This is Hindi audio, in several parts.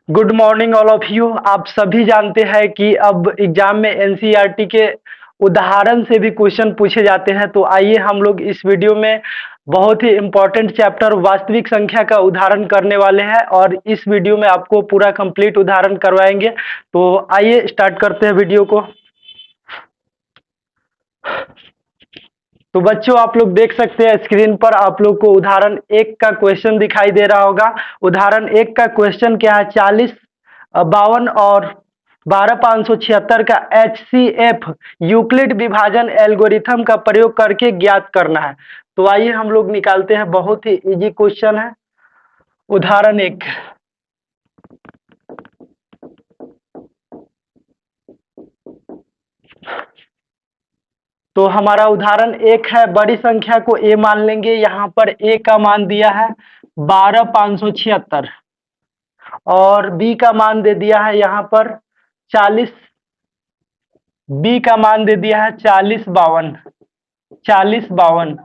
Good morning all of you. आप सभी जानते हैं कि अब एग्जाम में एनसीईआरटी के उदाहरण से भी क्वेश्चन पूछे जाते हैं। तो आइए हम लोग इस वीडियो में बहुत ही इम्पोर्टेंट चैप्टर वास्तविक संख्या का उदाहरण करने वाले हैं और इस वीडियो में आपको पूरा कंप्लीट उदाहरण करवाएंगे। तो आइए स्टार्ट करते हैं वीडियो को। तो बच्चों, आप लोग देख सकते हैं स्क्रीन पर आप लोग को उदाहरण 1 का क्वेश्चन दिखाई दे रहा होगा। उदाहरण 1 का क्वेश्चन क्या है? 40, 52 और 12,576 का HCF यूक्लिड विभाजन एल्गोरिथम का प्रयोग करके ज्ञात करना है। तो आइए हम लोग निकालते हैं। बहुत ही इजी क्वेश्चन है। उदाहरण 1। तो हमारा उदाहरण 1 है। बड़ी संख्या को a मान लेंगे। यहाँ पर a का मान दिया है 12,576 और b का मान दे दिया है यहाँ पर 40। b का मान दे दिया है 4052।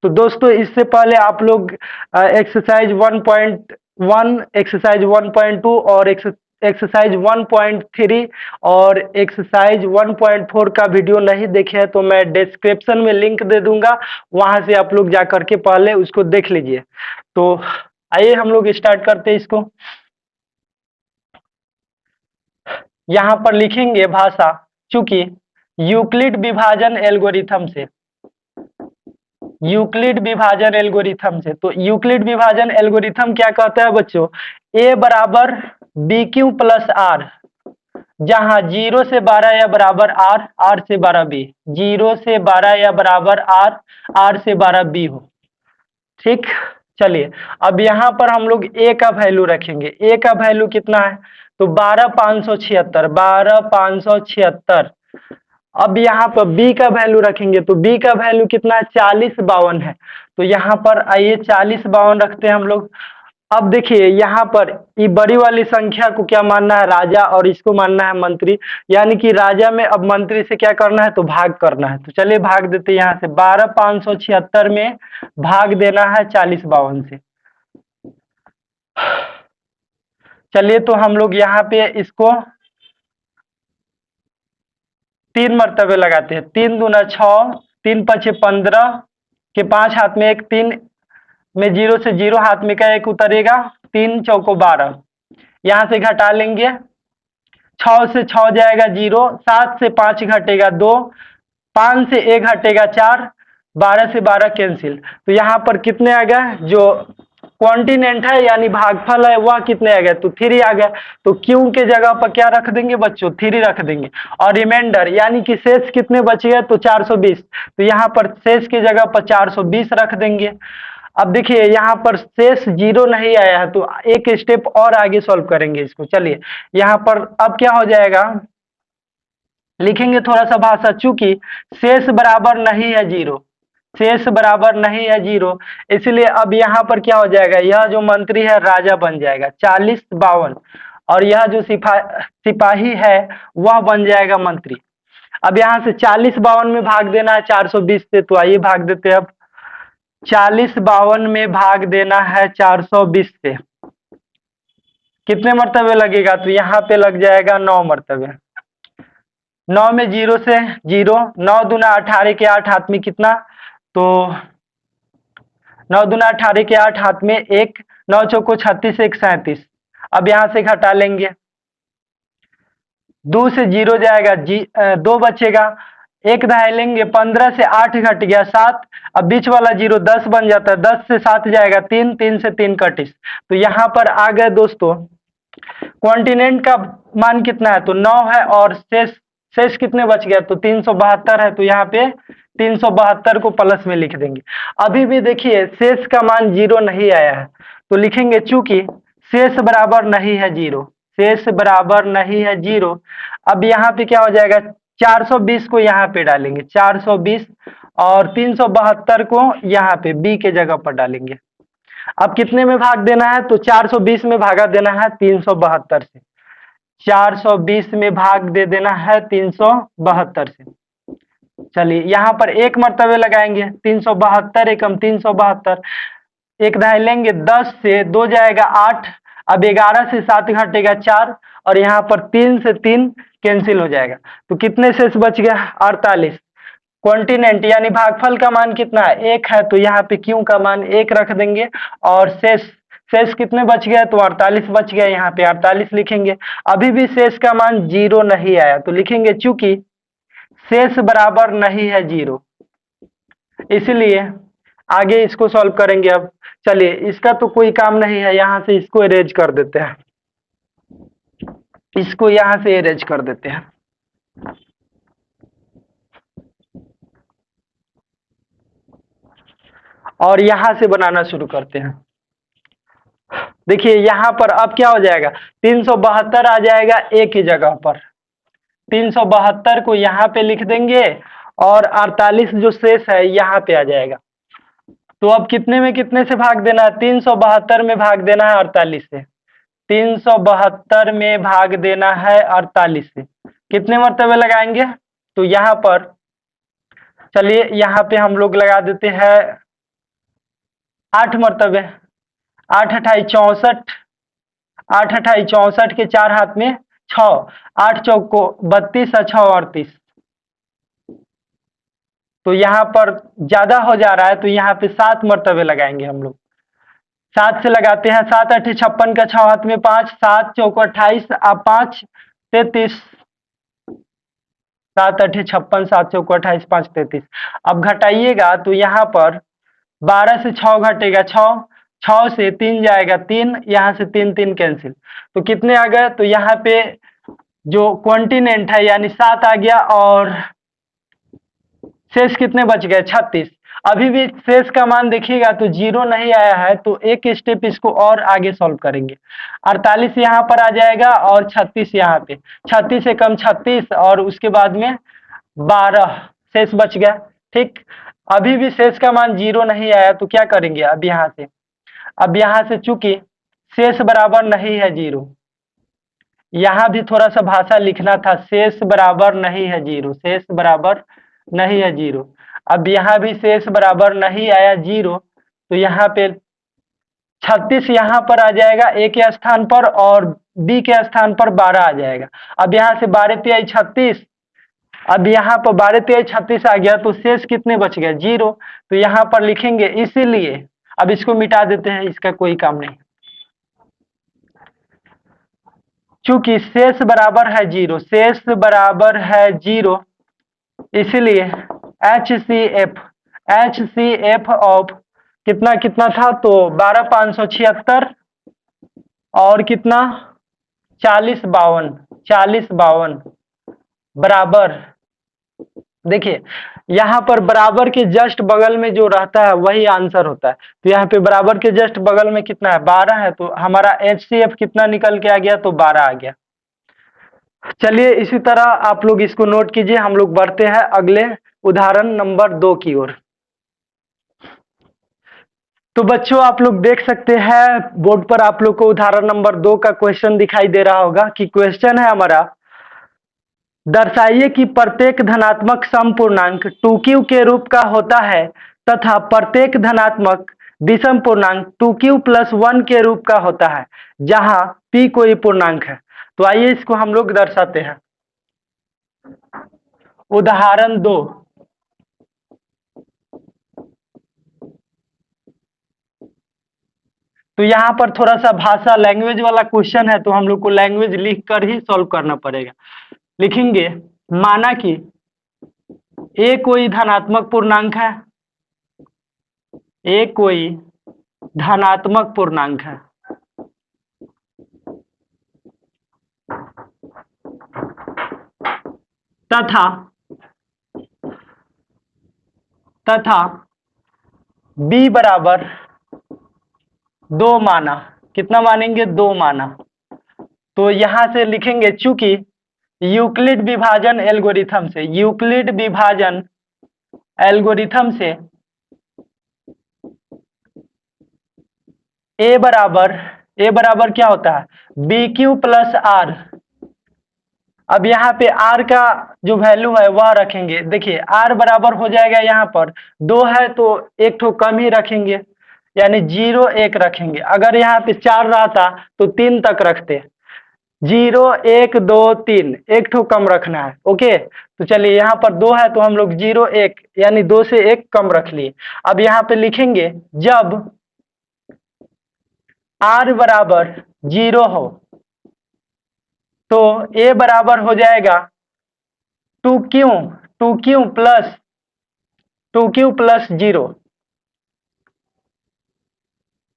तो दोस्तों, इससे पहले आप लोग एक्सरसाइज 1.1, एक्सरसाइज 1.2 और एक्सरसाइज 1.3 और एक्सरसाइज 1.4 का वीडियो नहीं देखे हैं तो मैं डिस्क्रिप्शन में लिंक दे दूंगा, वहां से आप लोग जा करके पहले उसको देख लीजिए। तो आइए हम लोग स्टार्ट करते हैं इसको। यहाँ पर लिखेंगे भाषा, चूंकि यूक्लिड विभाजन एल्गोरिथम से, यूक्लिड विभाजन एल्गोरिथम से। तो यूक्लिड विभाजन एल्गोरिथम क्या कहता है बच्चों? a बराबर बी क्यू प्लस आर, जहां 0 से 12 या बराबर आर, आर से 12 बी, 0 से 12 या बराबर आर, आर से 12 बी हो। ठीक, चलिए अब यहाँ पर हम लोग a का वैल्यू रखेंगे। a का वैल्यू कितना है? तो 12,576, 12,576। अब यहाँ पर b का वैल्यू रखेंगे तो b का वैल्यू कितना है? 4052 है। तो यहाँ पर आइए 4052 रखते हैं हम लोग। अब देखिए यहाँ पर ये बड़ी वाली संख्या को क्या मानना है? राजा, और इसको मानना है मंत्री। यानी कि राजा में अब मंत्री से क्या करना है? तो भाग करना है। तो चलिए भाग देते हैं। यहाँ से 12,576 में भाग देना है 4052 से। चलिए तो हम लोग यहाँ पे इसको 3 मरतबे लगाते हैं। 3 दूना 6, 3 पछे 15 के 5 हाथ में 1, 3 में 0 से 0 हाथ में का 1 उतरेगा, 3 चौको 12। यहाँ से घटा लेंगे, 6 से 6 जाएगा 0, 7 से 5 घटेगा 2, 5 से 1 घटेगा 4, 12 से 12 कैंसिल। तो यहाँ पर कितने आ गए? जो क्वांटिनेंट है यानी भागफल है वह कितने आ गए? तो 3 आ गए। तो क्यू के जगह पर क्या रख देंगे बच्चों? 3 रख देंगे। और रिमाइंडर यानी कि शेष कितने बच गए? तो 420। तो यहाँ पर शेष की जगह पर 420 रख देंगे। अब देखिए यहाँ पर शेष 0 नहीं आया है तो एक स्टेप और आगे सॉल्व करेंगे इसको। चलिए यहाँ पर अब क्या हो जाएगा? लिखेंगे थोड़ा सा भाषा, चूंकि शेष बराबर नहीं है 0, शेष बराबर नहीं है 0, इसलिए अब यहाँ पर क्या हो जाएगा? यह जो मंत्री है राजा बन जाएगा 4052 और यह जो सिपाही है वह बन जाएगा मंत्री। अब यहाँ से 4052 में भाग देना है 420 से। तो आइए भाग देते हैं। अब 4052 में भाग देना है 420 से, कितने मरतबे लगेगा? तो यहाँ पे लग जाएगा 9 मरतबे। 9 में 0 से 0, 9 दूना 18 के 8 हाथ में कितना? तो 9 दूना 18 के 8 हाथ में 1, 9 चौको 36, 1 37। अब यहाँ से घटा लेंगे, 2 से 0 जाएगा, 2 बचेगा, 1 दहाई लेंगे, 15 से 8 घट गया 7। अब बीच वाला 0 10 बन जाता है, 10 से 7 जाएगा 3, 3 से 3 कटिस। तो यहाँ पर आ गए दोस्तों, क्वांटिनेंट का मान कितना है? तो 9 है और शेष कितने बच गया? तो 372 है। तो यहाँ पे 372 को प्लस में लिख देंगे। अभी भी देखिए शेष का मान 0 नहीं आया है तो लिखेंगे चूंकि शेष बराबर नहीं है 0, शेष बराबर नहीं है 0। अब यहाँ पे क्या हो जाएगा? 420 को यहाँ पे डालेंगे 420 और 372 को यहाँ पे बी के जगह पर डालेंगे। अब कितने में भाग देना है? तो 420 में भागा देना है 372 से, 420 में भाग दे देना है 372 से। चलिए यहाँ पर 1 मरतबे लगाएंगे, 372 एकम 372, 1 दहाई लेंगे, 10 से 2 जाएगा 8, अब 11 से 7 घटेगा 4, और यहाँ पर 3 से 3 कैंसिल हो जाएगा, तो कितने शेष बच गया? 48। कॉन्टिनेंट यानी भागफल का मान कितना है? 1 है, तो यहाँ पे क्यू का मान 1 रख देंगे, और शेष शेष कितने बच गए? तो 48 बच गए, यहाँ पे 48 लिखेंगे। अभी भी शेष का मान 0 नहीं आया, तो लिखेंगे चूंकि शेष बराबर नहीं है 0, इसलिए आगे इसको सॉल्व करेंगे। अब चलिए, इसका तो कोई काम नहीं है, यहां से इसको इरेज कर देते हैं, इसको यहां से इरेज कर देते हैं। और यहां से बनाना शुरू करते हैं। देखिए यहां पर अब क्या हो जाएगा? 372 आ जाएगा एक ही जगह पर, 372 को यहाँ पे लिख देंगे, और 48 जो शेष है यहाँ पे आ जाएगा। तो अब कितने में कितने से भाग देना है? 372 में भाग देना है 48 से, 372 में भाग देना है 48 से। कितने मर्तबे लगाएंगे? तो यहाँ पर चलिए, यहाँ पे हम लोग लगा देते हैं 8 मर्तबे। 8 अठाई 64, 8 अठाई 64 के 4 हाथ में 6, 8 चौक को 32 और 6 38। तो यहाँ पर ज्यादा हो जा रहा है, तो यहाँ पे 7 मर्तबे लगाएंगे हम लोग। 7 से लगाते हैं, 7 अठी 56 का 6 हाथ में 5, 7 चौको 28, अब 5 33, 7 अठी 56, 7 चौको 28, 5 33। अब घटाइएगा तो यहाँ पर 12 से 6 घटेगा 6, 6 से 3 जाएगा 3, यहाँ से 3 3 कैंसिल, तो कितने आ गए? तो यहाँ पे जो कॉन्टिनेंट है यानी 7 आ गया, और शेष कितने बच गए? 36। अभी भी शेष का मान देखिएगा तो 0 नहीं आया है, तो एक स्टेप इसको और आगे सॉल्व करेंगे। 48 यहाँ पर आ जाएगा, और 36 यहाँ पे, 36 से कम 36, और उसके बाद में 12 शेष बच गया। ठीक, अभी भी शेष का मान 0 नहीं आया, तो क्या करेंगे? अब यहाँ से चूंकि शेष बराबर नहीं है 0, यहाँ भी थोड़ा सा भाषा लिखना था, शेष बराबर नहीं है 0, शेष बराबर नहीं है 0। अब यहाँ भी शेष बराबर नहीं आया 0, तो यहाँ पे 36 यहाँ पर आ जाएगा ए के स्थान पर, और बी के स्थान पर 12 आ जाएगा। अब यहाँ से 12 तिहाई 36, अब यहाँ पर 12 तिहाई 36 आ गया, तो शेष कितने बच गए? 0, तो यहाँ पर लिखेंगे, इसीलिए अब इसको मिटा देते हैं, इसका कोई काम नहीं, चूंकि शेष बराबर है 0, शेष बराबर है 0, इसलिए HCF ऑफ कितना कितना था? तो 12,576, और कितना? 4052 बराबर। देखिए यहाँ पर बराबर के जस्ट बगल में जो रहता है वही आंसर होता है, तो यहाँ पे बराबर के जस्ट बगल में कितना है? 12 है, तो हमारा HCF कितना निकल के आ गया? तो 12 आ गया। चलिए इसी तरह आप लोग इसको नोट कीजिए, हम लोग बढ़ते हैं अगले उदाहरण नंबर 2 की ओर। तो बच्चों आप लोग देख सकते हैं बोर्ड पर आप लोग को उदाहरण नंबर 2 का क्वेश्चन दिखाई दे रहा होगा, कि क्वेश्चन है हमारा, दर्शाइए कि प्रत्येक धनात्मक समपूर्णांक 2q के रूप का होता है तथा प्रत्येक धनात्मक विषम पूर्णांक 2q + 1 के रूप का होता है, जहां p कोई पूर्णांक है। तो आइए इसको हम लोग दर्शाते हैं। उदाहरण 2, तो यहाँ पर थोड़ा सा भाषा लैंग्वेज वाला क्वेश्चन है, तो हम लोग को लैंग्वेज लिख कर ही सॉल्व करना पड़ेगा। लिखेंगे, माना कि a कोई धनात्मक पूर्णांक है, a कोई धनात्मक पूर्णांक है, तथा b बराबर 2 माना। कितना मानेंगे? 2 माना। तो यहां से लिखेंगे, चूंकि यूक्लिड विभाजन एल्गोरिथम से a बराबर क्या होता है? BQ + R। अब यहाँ पे R का जो वैल्यू है वह रखेंगे। देखिए R बराबर हो जाएगा, यहाँ पर 2 है तो एक ठो कम ही रखेंगे, यानी 0 1 रखेंगे। अगर यहाँ पे 4 रहता तो 3 तक रखते। 0 1 2 3, एक ठो कम रखना है। ओके, तो चलिए यहाँ पर 2 है तो हम लोग 0 1 यानी 2 से 1 कम रख लिए। अब यहाँ पे लिखेंगे जब r बराबर 0 हो तो a बराबर हो जाएगा 2q, 2q प्लस 0।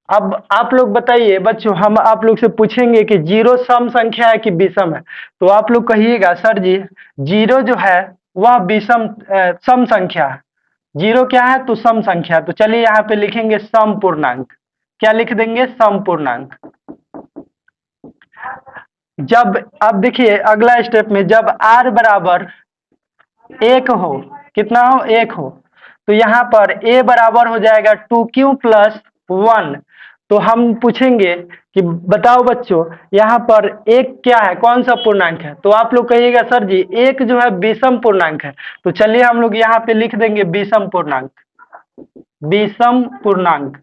अब आप लोग बताइए बच्चों, हम आप लोग से पूछेंगे कि 0 सम संख्या है कि विषम है, तो आप लोग कहिएगा सर जी 0 जो है वह विषम सम संख्या है। 0 क्या है तो सम संख्या। तो चलिए यहाँ पे लिखेंगे सम पूर्णांक। क्या लिख देंगे? सम पूर्णांक। जब अब देखिए अगला स्टेप में जब r बराबर 1 हो, कितना हो? 1 हो, तो यहाँ पर a बराबर हो जाएगा 2q प्लस 1। तो हम पूछेंगे कि बताओ बच्चों यहाँ पर एक क्या है, कौन सा पूर्णांक है? तो आप लोग कहिएगा सर जी एक जो है विषम पूर्णांक है। तो चलिए हम लोग यहाँ पे लिख देंगे विषम पूर्णांक। विषम पूर्णांक।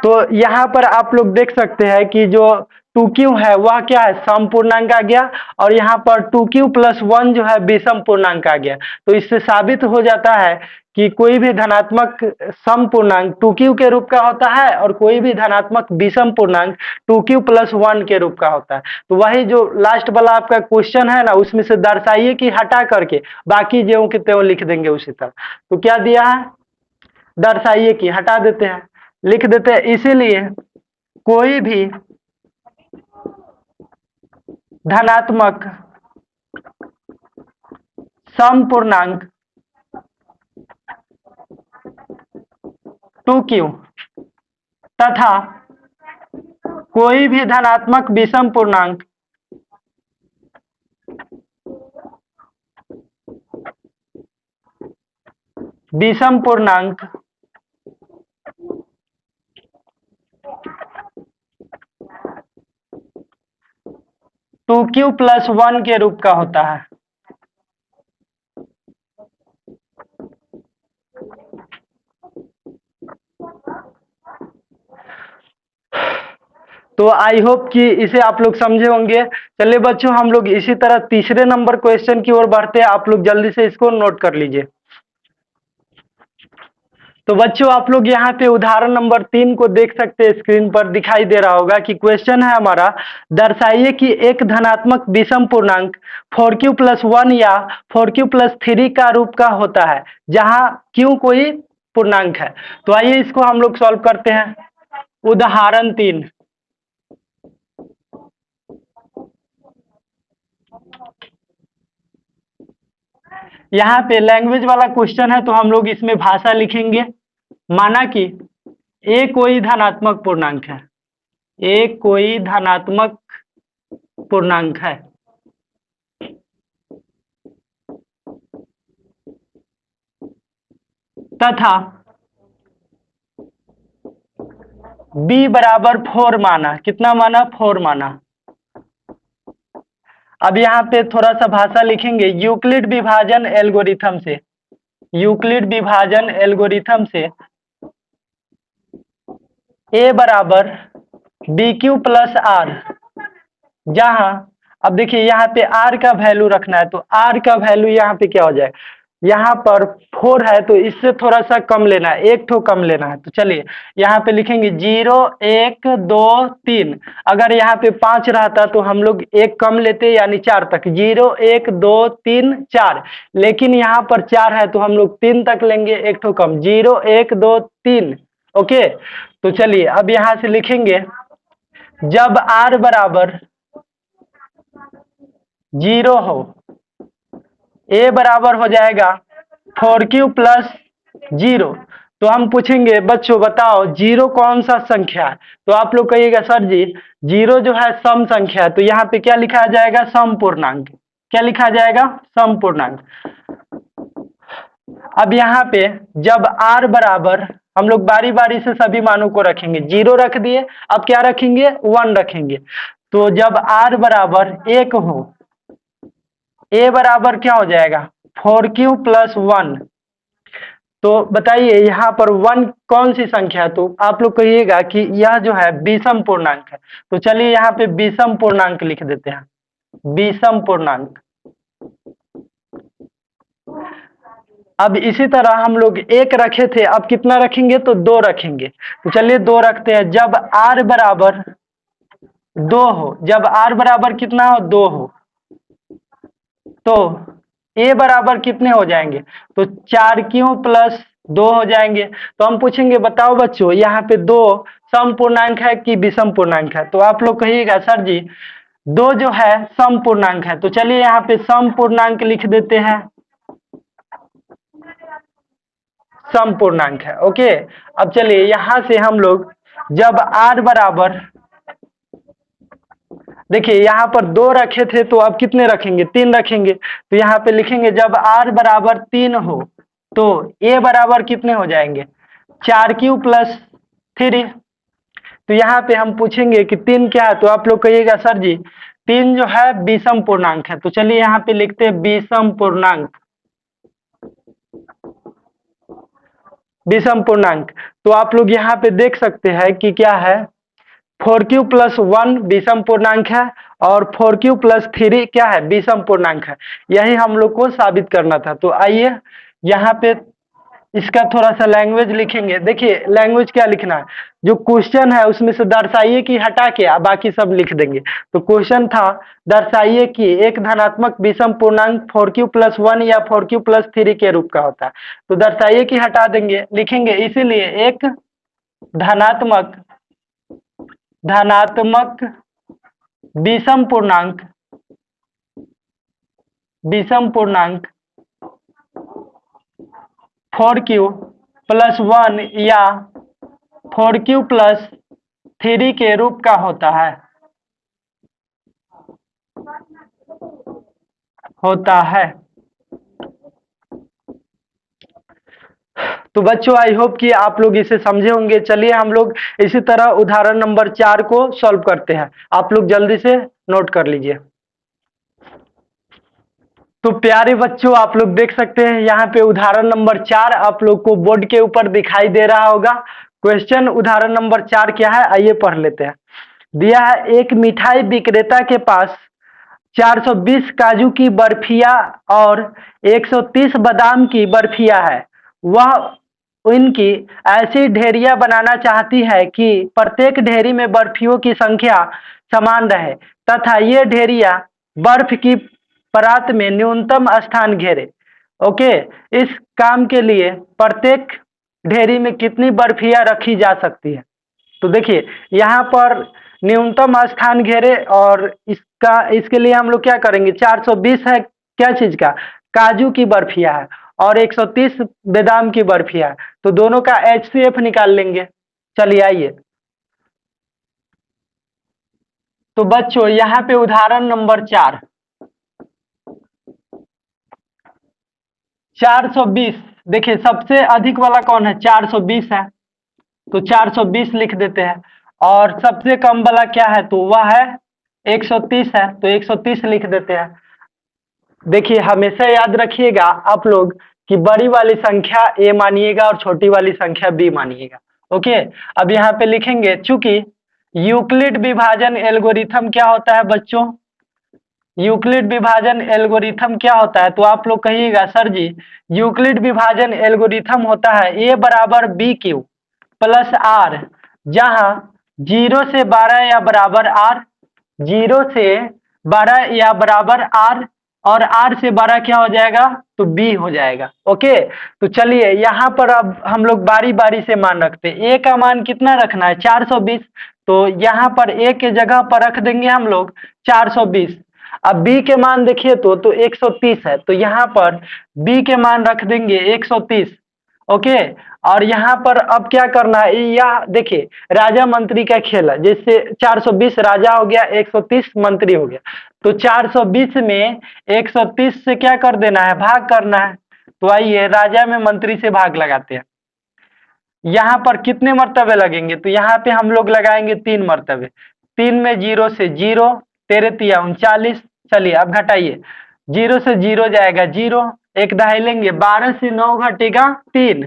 तो यहाँ पर आप लोग देख सकते हैं कि जो 2q है वह क्या है? सम पूर्णांक आ गया, और यहाँ पर 2q प्लस 1 जो है विषम पूर्णांक आ गया। तो इससे साबित हो जाता है कि कोई भी धनात्मक सम पूर्णांक 2q के रूप का होता है और कोई भी धनात्मक विषम पूर्णांक 2q प्लस 1 के रूप का होता है। तो वही जो लास्ट वाला आपका क्वेश्चन है ना, उसमें से दर्शाइए कि हटा करके बाकी ज्यों के त्यों लिख देंगे उसी तरह। तो क्या दिया है? दर्शाइए कि, हटा देते हैं, लिख देते हैं। इसीलिए कोई भी धनात्मक सम पूर्णांक 2q तथा कोई भी धनात्मक विषम पूर्णांक विषम पूर्णांक 2q प्लस 1 के रूप का होता है। तो आई होप कि इसे आप लोग समझे होंगे। चलिए बच्चों हम लोग इसी तरह तीसरे नंबर क्वेश्चन की ओर बढ़ते हैं। आप लोग जल्दी से इसको नोट कर लीजिए। तो बच्चों आप लोग यहाँ पे उदाहरण नंबर 3 को देख सकते हैं, स्क्रीन पर दिखाई दे रहा होगा कि क्वेश्चन है हमारा, दर्शाइए कि एक धनात्मक विषम पूर्णांक 4q प्लस 1 या 4q प्लस 3 का रूप का होता है जहां q कोई पूर्णांक है। तो आइए इसको हम लोग सॉल्व करते हैं। उदाहरण 3, यहाँ पे लैंग्वेज वाला क्वेश्चन है तो हम लोग इसमें भाषा लिखेंगे। माना कि a कोई धनात्मक पूर्णांक है, a कोई धनात्मक पूर्णांक है तथा b बराबर 4 माना। कितना माना? 4 माना। अब यहाँ पे थोड़ा सा भाषा लिखेंगे। यूक्लिड विभाजन एल्गोरिथम से, यूक्लिड विभाजन एल्गोरिथम से a बराबर bq प्लस r, जहां अब देखिए यहाँ पे r का वैल्यू रखना है। तो r का वैल्यू यहाँ पे क्या हो जाए? यहाँ पर 4 है तो इससे थोड़ा सा कम लेना है, एक ठो कम लेना है। तो चलिए यहाँ पे लिखेंगे 0 1 2 3। अगर यहाँ पे 5 रहता तो हम लोग एक कम लेते यानी 4 तक, 0 1 2 3 4। लेकिन यहाँ पर 4 है तो हम लोग 3 तक लेंगे, एक ठो कम, 0 1 2 3। ओके, तो चलिए अब यहाँ से लिखेंगे जब r बराबर 0 हो, a बराबर हो जाएगा 4q प्लस 0। तो हम पूछेंगे बच्चों बताओ 0 कौन सा संख्या है? तो आप लोग कहिएगा सर जी 0 जो है सम संख्या है। तो यहाँ पे क्या लिखा जाएगा? सम पूर्णांक। क्या लिखा जाएगा? सम पूर्णांक। अब यहाँ पे जब r बराबर, हम लोग बारी बारी से सभी मानों को रखेंगे। 0 रख दिए, अब क्या रखेंगे? 1 रखेंगे। तो जब r बराबर 1 हो, a बराबर क्या हो जाएगा? 4q plus 1। तो बताइए यहाँ पर 1 कौन सी संख्या है? तो आप लोग कहिएगा कि यह जो है विषम पूर्णांक है। तो चलिए यहाँ पे विषम पूर्णांक लिख देते हैं, विषम पूर्णांक। अब इसी तरह हम लोग 1 रखे थे, अब कितना रखेंगे? तो 2 रखेंगे। तो चलिए 2 रखते हैं। जब r बराबर 2 हो, जब r बराबर कितना हो? 2 हो, तो a बराबर कितने हो जाएंगे? तो 4 क्यों प्लस 2 हो जाएंगे। तो हम पूछेंगे बताओ बच्चों यहाँ पे 2 सम पूर्णांक है कि विषम पूर्णांक है? तो आप लोग कहिएगा सर जी 2 जो है सम पूर्णांक है। तो चलिए यहाँ पे सम पूर्णांक लिख देते हैं, सम पूर्णांक है। ओके, अब चलिए यहां से हम लोग जब r बराबर, देखिए यहाँ पर 2 रखे थे तो अब कितने रखेंगे? 3 रखेंगे। तो यहाँ पे लिखेंगे जब r बराबर 3 हो तो a बराबर कितने हो जाएंगे? 4 क्यू प्लस 3। तो यहाँ पे हम पूछेंगे कि 3 क्या है? तो आप लोग कहिएगा सर जी 3 जो है विषम पूर्णांक है। तो चलिए यहाँ पे लिखते हैं विषम पूर्णांक, विषम पूर्णांक। तो आप लोग यहाँ पे देख सकते हैं कि क्या है, 4q प्लस 1 विषम पूर्णांक है और 4q प्लस 3 क्या है? विषम पूर्णांक है। यही हम लोग को साबित करना था। तो आइए यहाँ पे इसका थोड़ा सा लैंग्वेज लिखेंगे। देखिए लैंग्वेज क्या लिखना है, जो क्वेश्चन है उसमें से दर्शाइए कि हटा के बाकी सब लिख देंगे। तो क्वेश्चन था दर्शाइए कि एक धनात्मक विषम पूर्णांक 4q प्लस 1 या 4q प्लस 3 के रूप का होता है। तो दर्शाइए कि हटा देंगे, लिखेंगे इसीलिए एक धनात्मक धनात्मक विषम पूर्णांक, विषम पूर्णांक 4q प्लस 1 या 4q प्लस 3 के रूप का होता है। तो बच्चों आई होप कि आप लोग इसे समझे होंगे। चलिए हम लोग इसी तरह उदाहरण नंबर 4 को सॉल्व करते हैं। आप लोग जल्दी से नोट कर लीजिए। तो प्यारे बच्चों आप लोग देख सकते हैं यहाँ पे उदाहरण नंबर 4 आप लोग को बोर्ड के ऊपर दिखाई दे रहा होगा। क्वेश्चन उदाहरण नंबर 4 क्या है आइए पढ़ लेते हैं। दिया है एक मिठाई विक्रेता के पास 420 काजू की बर्फिया और 130 बादाम की बर्फिया है। वह इनकी ऐसी ढेरियां बनाना चाहती है कि प्रत्येक ढेरी में बर्फियों की संख्या समान रहे तथा ये ढेरियां बर्फ की परात में न्यूनतम स्थान घेरे। ओके, इस काम के लिए प्रत्येक ढेरी में कितनी बर्फियां रखी जा सकती है? तो देखिए यहाँ पर न्यूनतम स्थान घेरे और इसके लिए हम लोग क्या करेंगे? 420 है क्या चीज का? काजू की बर्फिया है और 130 बादाम की बर्फिया है। तो दोनों का HCF निकाल लेंगे। चलिए आइए। तो बच्चों यहाँ पे उदाहरण नंबर 4 420, देखिए सबसे अधिक वाला कौन है? 420 है, तो 420 लिख देते हैं। और सबसे कम वाला क्या है? तो वह है 130 है, तो 130 लिख देते हैं। देखिए हमेशा याद रखिएगा आप लोग कि बड़ी वाली संख्या ए मानिएगा और छोटी वाली संख्या बी मानिएगा। ओके, अब यहाँ पे लिखेंगे चूंकि यूक्लिड विभाजन एल्गोरिथम क्या होता है बच्चों? यूक्लिड विभाजन एल्गोरिथम क्या होता है? तो आप लोग कहिएगा सर जी यूक्लिड विभाजन एल्गोरिथम होता है ए बराबर बी क्यू प्लस आर, जहां 0 से 12 या बराबर आर, 0 से 12 या बराबर आर और आर से 12 क्या हो जाएगा? तो बी हो जाएगा। ओके, तो चलिए यहाँ पर अब हम लोग बारी बारी से मान रखते हैं। ए का मान कितना रखना है? 420, तो यहाँ पर ए के जगह पर रख देंगे हम लोग 420। अब बी के मान देखिए तो 130 है, तो यहाँ पर बी के मान रख देंगे 130। ओके, और यहाँ पर अब क्या करना है? यह देखिए राजा मंत्री का खेल है, जिससे 420 राजा हो गया, 130 मंत्री हो गया। तो 420 में 130 से क्या कर देना है? भाग करना है। तो आइए राजा में मंत्री से भाग लगाते हैं। यहाँ पर कितने मर्तबे लगेंगे? तो यहाँ पे हम लोग लगाएंगे 3 मर्तबे। 3 में 0 से 0, 13 तिया 39। चलिए अब घटाइए, 0 से 0 जाएगा 0, एक दहाई लेंगे, 12 से 9 घटेगा 3,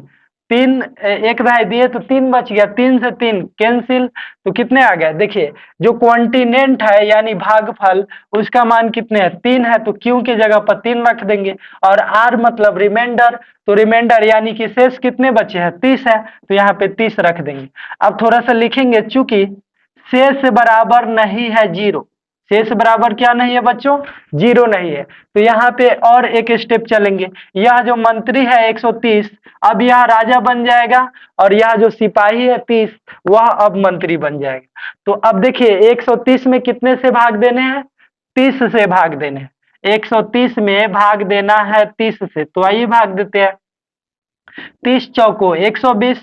3 एक दहाई दिए तो 3 बच गया, 3 से 3 कैंसिल, तो कितने आ गए देखिए, जो क्वांटिनेंट है यानी भागफल उसका मान कितने है 3 है, तो क्यू की जगह पर 3 रख देंगे, और आर मतलब रिमाइंडर, तो रिमाइंडर यानी कि शेष कितने बचे हैं 30 है, तो यहाँ पे 30 रख देंगे। अब थोड़ा सा लिखेंगे, चूंकि शेष बराबर नहीं है जीरो, शेष बराबर क्या नहीं है बच्चों, जीरो नहीं है, तो यहाँ पे और एक स्टेप चलेंगे, यह जो मंत्री है 130 अब यह राजा बन जाएगा, और यह जो सिपाही है 30 वह अब मंत्री बन जाएगा। तो अब देखिए 130 में कितने से भाग देने हैं, 30 से भाग देने हैं, 130 में भाग देना है 30 से, तो आइए भाग देते हैं, 30 चौको 120,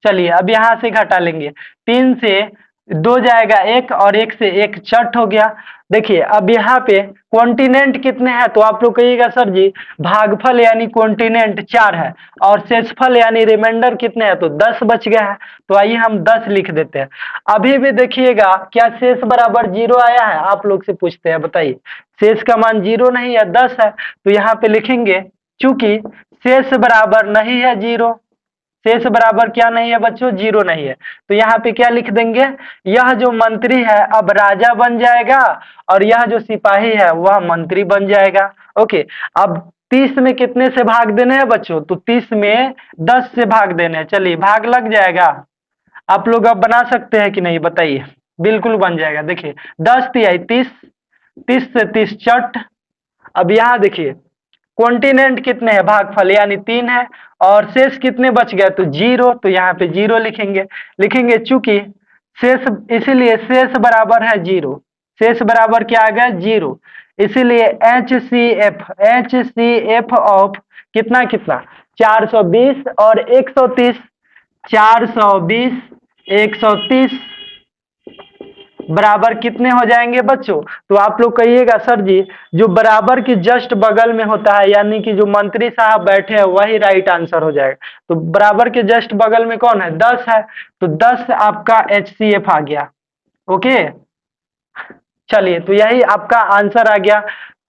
चलिए अब यहां से घटा लेंगे, 3 से 2 जाएगा 1 और 1 से 1 चट हो गया। देखिए अब यहाँ पे कॉन्टिनेंट कितने हैं, तो आप लोग कहिएगा सर जी भागफल यानी कॉन्टिनेंट 4 है, और शेषफल यानी रिमाइंडर कितने हैं, तो 10 बच गया है, तो आइए हम 10 लिख देते हैं। अभी भी देखिएगा क्या शेष बराबर जीरो आया है, आप लोग से पूछते हैं बताइए, शेष का मान जीरो नहीं है 10 है, तो यहाँ पे लिखेंगे चूंकि शेष बराबर नहीं है जीरो, शेष बराबर क्या नहीं है बच्चों, जीरो नहीं है, तो यहाँ पे क्या लिख देंगे, यह जो मंत्री है अब राजा बन जाएगा, और यह जो सिपाही है वह मंत्री बन जाएगा। ओके, अब 30 में कितने से भाग देने हैं बच्चों, तो 30 में 10 से भाग देने हैं, चलिए भाग लग जाएगा, आप लोग अब बना सकते हैं कि नहीं बताइए, बिल्कुल बन जाएगा। देखिए 10 तिहाई 30, 30 से 30 चट, अब यहाँ देखिए कॉन्टिनेंट कितने हैं, भागफल यानी 3 है, और शेष कितने बच गए, तो जीरो, तो यहाँ पे जीरो लिखेंगे, लिखेंगे चूंकि शेष, इसीलिए शेष बराबर है जीरो, शेष बराबर क्या आ गया जीरो, इसीलिए एच सी एफ ऑफ कितना कितना 420 और 130, 420 130 बराबर कितने हो जाएंगे बच्चों, तो आप लोग कहिएगा सर जी जो बराबर के जस्ट बगल में होता है यानी कि जो मंत्री साहब बैठे हैं वही राइट आंसर हो जाएगा, तो बराबर के जस्ट बगल में कौन है 10 है, तो 10 आपका HCF आ गया। ओके, चलिए तो यही आपका आंसर आ गया।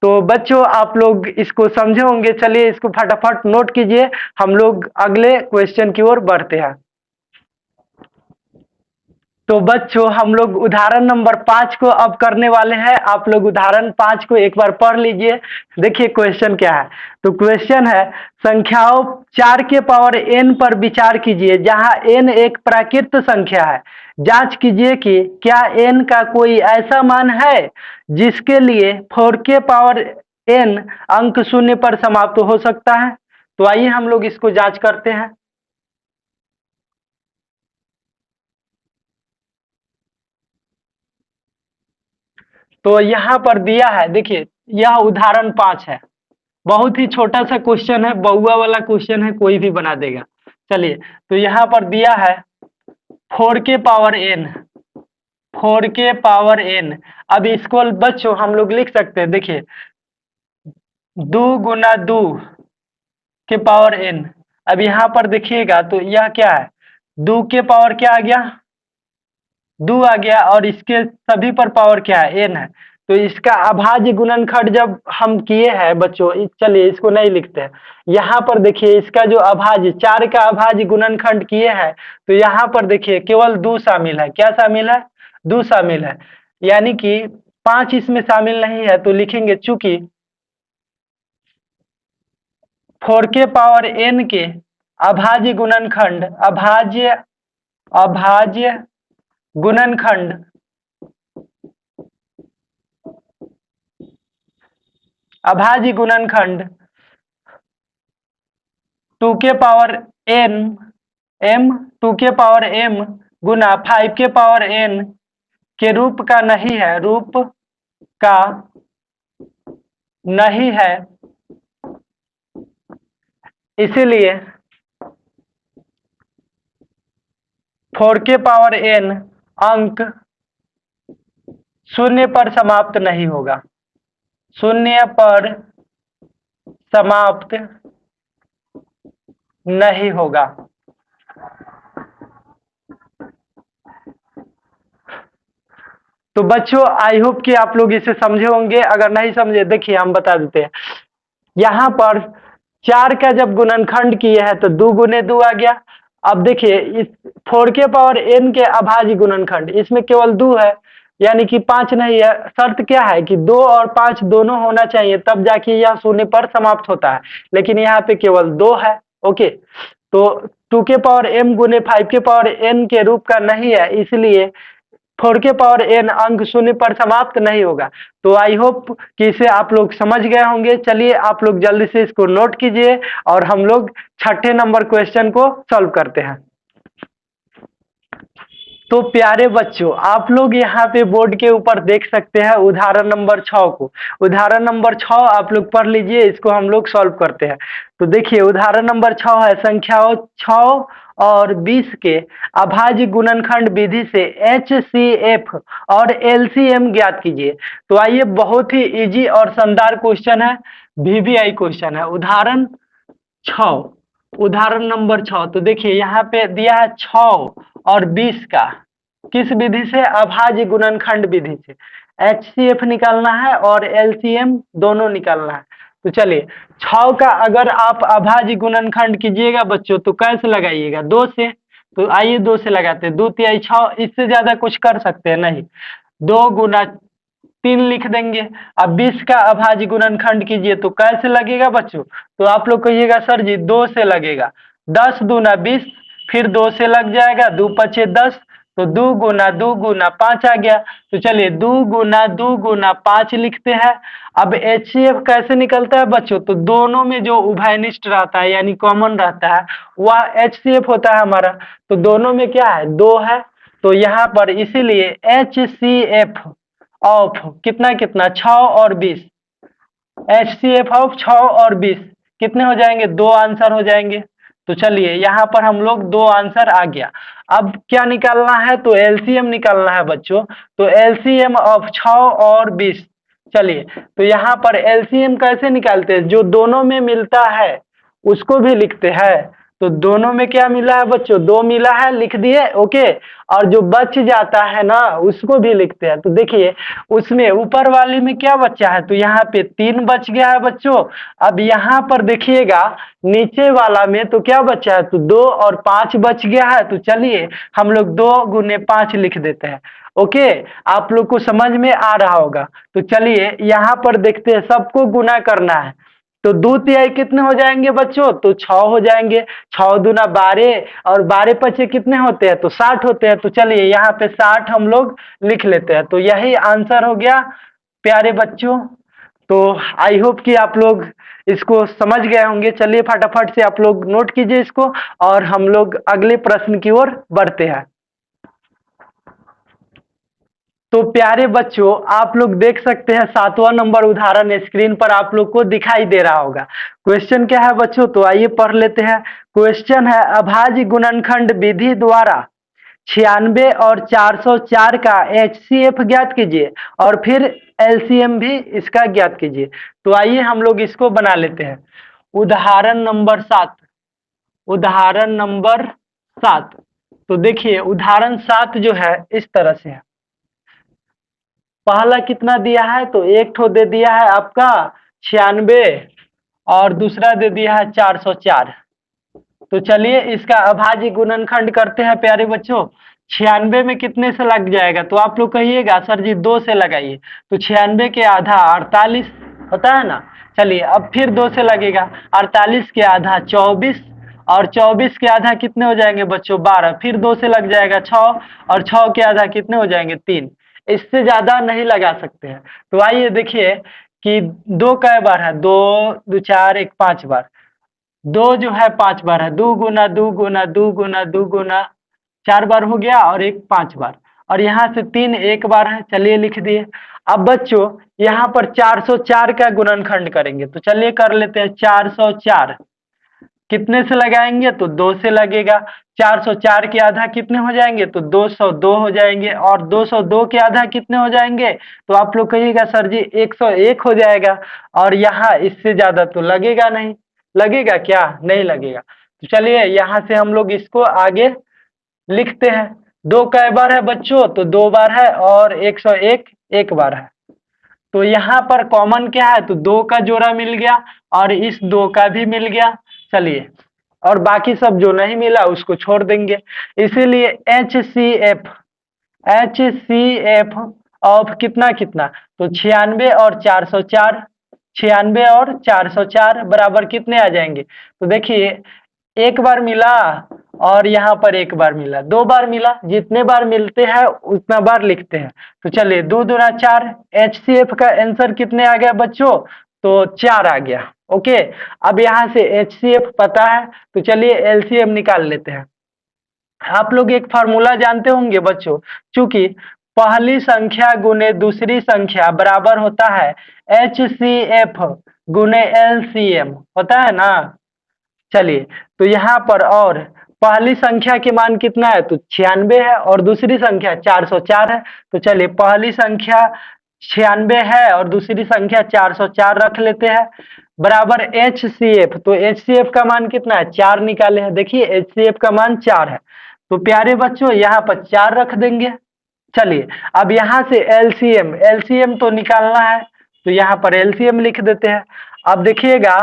तो बच्चों आप लोग इसको समझे होंगे, चलिए इसको फटाफट नोट कीजिए, हम लोग अगले क्वेश्चन की ओर बढ़ते हैं। तो बच्चों हम लोग उदाहरण नंबर 5 को अब करने वाले हैं, आप लोग उदाहरण 5 को एक बार पढ़ लीजिए। देखिए क्वेश्चन क्या है, तो क्वेश्चन है संख्याओं 4 के पावर n पर विचार कीजिए जहां n एक प्राकृत संख्या है, जांच कीजिए कि क्या n का कोई ऐसा मान है जिसके लिए 4 के पावर n अंक शून्य पर समाप्त हो सकता है। तो आइए हम लोग इसको जांच करते हैं। तो यहाँ पर दिया है, देखिए यह उदाहरण 5 है, बहुत ही छोटा सा क्वेश्चन है, बहुआ वाला क्वेश्चन है, कोई भी बना देगा। चलिए तो यहाँ पर दिया है 4 के पावर n, 4 के पावर n, अब इसको बच्चों हम लोग लिख सकते हैं, देखिए 2 गुना 2 के पावर n, अब यहाँ पर देखिएगा तो यह क्या है 2 के पावर क्या आ गया 2 आ गया, और इसके सभी पर पावर क्या है n है, तो इसका अभाज्य गुणनखंड जब हम किए हैं बच्चों, चलिए इसको नहीं लिखते हैं, यहाँ पर देखिए इसका जो अभाज्य 4 का अभाज्य गुणनखंड किए हैं, तो यहाँ पर देखिए केवल 2 शामिल है, क्या शामिल है 2 शामिल है, यानी कि 5 इसमें शामिल नहीं है, तो लिखेंगे चूंकि 4 के पावर n के अभाज्य गुणनखंड, अभाज्य गुणनखंड अभाज्य गुणनखंड 2 के पावर n m 2 के पावर m गुना 5 के पावर n के रूप का नहीं है, रूप का नहीं है, इसीलिए 4 के पावर n अंक शून्य पर समाप्त नहीं होगा, शून्य पर समाप्त नहीं होगा। तो बच्चों आई होप कि आप लोग इसे समझे होंगे, अगर नहीं समझे देखिए हम बता देते हैं, यहाँ पर 4 का जब गुणनखंड किए हैं तो 2 गुने 2 आ गया। अब देखिए इस 4 के पावर n के अभाज्य गुणनखंड, इसमें केवल 2 है, यानी कि 5 नहीं है। शर्त क्या है कि 2 और 5 दोनों होना चाहिए, तब जाके यह शून्य पर समाप्त होता है, लेकिन यहाँ पे केवल 2 है। ओके, तो 2 के पावर m गुने 5 के पावर n के रूप का नहीं है, इसलिए 4 के पावर n अंक शून्य पर समाप्त नहीं होगा। तो आई होप कि इसे आप लोग समझ गए होंगे। चलिए आप लोग जल्दी से इसको नोट कीजिए और हम लोग छठे नंबर क्वेश्चन को सॉल्व करते हैं। तो प्यारे बच्चों, आप लोग यहाँ पे बोर्ड के ऊपर देख सकते हैं उदाहरण नंबर 6 को। उदाहरण नंबर 6 आप लोग पढ़ लीजिए, इसको हम लोग सॉल्व करते हैं। तो देखिए उदाहरण नंबर 6 है, संख्याओं 6 और 20 के अभाज्य गुणनखंड विधि से HCF और LCM ज्ञात कीजिए। तो आइए, बहुत ही इजी और शानदार क्वेश्चन है, VBI क्वेश्चन है। उदाहरण 6, उदाहरण नंबर 6। तो देखिए यहाँ पे दिया है 6 और 20 का, किस विधि से? अभाज्य गुणनखंड विधि से। HCF निकालना है और LCM दोनों निकालना है। तो चलिए 6 का अगर आप अभाज्य गुणनखंड कीजिएगा बच्चों तो कैसे लगाइएगा? 2 से। तो आइए 2 से लगाते हैं। 2 तिहाई 6, इससे ज्यादा कुछ कर सकते हैं नहीं। 2 गुना 3 लिख देंगे। अब 20 का अभाज्य गुणनखंड कीजिए तो कैसे लगेगा बच्चों? तो आप लोग कहिएगा सर जी 2 से लगेगा। 10 दूना 20, फिर 2 से लग जाएगा, 2 पचे 10, तो 2 गुना 5 आ गया। तो चलिए 2 गुना 5 लिखते हैं। अब HCF कैसे निकलता है बच्चों? तो दोनों में जो उभयनिष्ठ रहता है यानी कॉमन रहता है वह HCF होता है हमारा। तो दोनों में क्या है? 2 है। तो यहाँ पर इसीलिए HCF ऑफ कितना कितना 6 और 20, HCF ऑफ 6 और 20 कितने हो जाएंगे? 2 आंसर हो जाएंगे। तो चलिए यहाँ पर हम लोग 2 आंसर आ गया। अब क्या निकालना है? तो LCM निकालना है बच्चों। तो LCM ऑफ 6 और 20, चलिए तो यहाँ पर LCM कैसे निकालते हैं? जो दोनों में मिलता है उसको भी लिखते हैं। तो दोनों में क्या मिला है बच्चों? 2 मिला है, लिख दिए। ओके, और जो बच जाता है ना उसको भी लिखते हैं। तो देखिए उसमें ऊपर वाले में क्या बचा है? तो यहाँ पे 3 बच गया है बच्चों। अब यहाँ पर देखिएगा नीचे वाला में तो क्या बचा है? तो 2 और 5 बच गया है। तो चलिए हम लोग 2 गुने 5 लिख देते हैं। ओके, आप लोग को समझ में आ रहा होगा। तो चलिए यहाँ पर देखते हैं, सबको गुना करना है। तो 2 तिहाई कितने हो जाएंगे बच्चों? तो 6 हो जाएंगे। 6 दूना 12 और 12 पचे कितने होते हैं? तो 60 होते हैं। तो चलिए यहाँ पे 60 हम लोग लिख लेते हैं। तो यही आंसर हो गया प्यारे बच्चों। तो आई होप कि आप लोग इसको समझ गए होंगे। चलिए फटाफट से आप लोग नोट कीजिए इसको और हम लोग अगले प्रश्न की ओर बढ़ते हैं। तो प्यारे बच्चों, आप लोग देख सकते हैं 7वां नंबर उदाहरण स्क्रीन पर आप लोग को दिखाई दे रहा होगा। क्वेश्चन क्या है बच्चों? तो आइए पढ़ लेते हैं। क्वेश्चन है, अभाज्य गुणनखंड विधि द्वारा 96 और 404 का HCF ज्ञात कीजिए और फिर LCM भी इसका ज्ञात कीजिए। तो आइए हम लोग इसको बना लेते हैं। उदाहरण नंबर 7, उदाहरण नंबर 7। तो देखिए उदाहरण 7 जो है इस तरह से है। पहला कितना दिया है? तो एक ठो दे दिया है आपका 96 और दूसरा दे दिया है 404। तो चलिए इसका अभाज्य गुणनखंड करते हैं प्यारे बच्चों। 96 में कितने से लग जाएगा? तो आप लोग कहिएगा सर जी 2 से लगाइए। तो 96 के आधा 48 होता है ना। चलिए अब फिर 2 से लगेगा। 48 के आधा 24 और 24 के आधा कितने हो जाएंगे बच्चों? 12। फिर 2 से लग जाएगा 6 और 6 के आधा कितने हो जाएंगे? 3। इससे ज्यादा नहीं लगा सकते हैं। तो आइए देखिए कि 2 कै बार है? 2 2 4 1 5 बार। 2 जो है 5 बार है। 2 गुना 2 गुना 2 गुना 2 गुना 4 बार हो गया और 1 5 बार, और यहाँ से 3 1 बार है। चलिए लिख दिए। अब बच्चों यहाँ पर 404 का गुणनखंड करेंगे। तो चलिए कर लेते हैं। 404 कितने से लगाएंगे? तो 2 से लगेगा। 404 के आधा कितने हो जाएंगे? तो 202 हो जाएंगे। और 202 के आधा कितने हो जाएंगे? तो आप लोग कहिएगा सर जी 101 हो जाएगा। और यहाँ इससे ज्यादा तो लगेगा नहीं। लगेगा क्या? नहीं लगेगा। तो चलिए यहाँ से हम लोग इसको आगे लिखते हैं। 2 कै बार है बच्चों? तो 2 बार है और 101 1 बार है। तो यहाँ पर कॉमन क्या है, तो 2 का जोड़ा मिल गया और इस 2 का भी मिल गया। चलिए, और बाकी सब जो नहीं मिला उसको छोड़ देंगे। इसीलिए एच सी एफ ऑफ कितना कितना, तो 96 और 404, 96 और 404 बराबर कितने आ जाएंगे। तो देखिए, एक बार मिला और यहाँ पर एक बार मिला, 2 बार मिला, जितने बार मिलते हैं उतना बार लिखते हैं। तो चलिए, 2 दूना 4, एचसीएफ का आंसर कितने आ गया बच्चों, तो 4 आ गया। ओके, अब यहाँ से एचसीएफ पता है, तो चलिए एलसीएम निकाल लेते हैं। आप लोग एक फार्मूला जानते होंगे बच्चों, चूंकि पहली संख्या गुने दूसरी संख्या बराबर होता है एचसीएफ गुने एलसीएम, होता है ना। चलिए, तो यहाँ पर और पहली संख्या के मान कितना है, तो 96 है और दूसरी संख्या 404 है। तो चलिए, पहली संख्या 96 है और दूसरी संख्या 404 रख लेते हैं, बराबर एचसीएफ। तो एचसीएफ का मान कितना है, 4 निकाले हैं। देखिए, एचसीएफ का मान 4 है, तो प्यारे बच्चों यहाँ पर 4 रख देंगे। चलिए, अब यहाँ से एलसीएम, एलसीएम तो निकालना है, तो यहाँ पर एलसीएम लिख देते हैं। अब देखिएगा,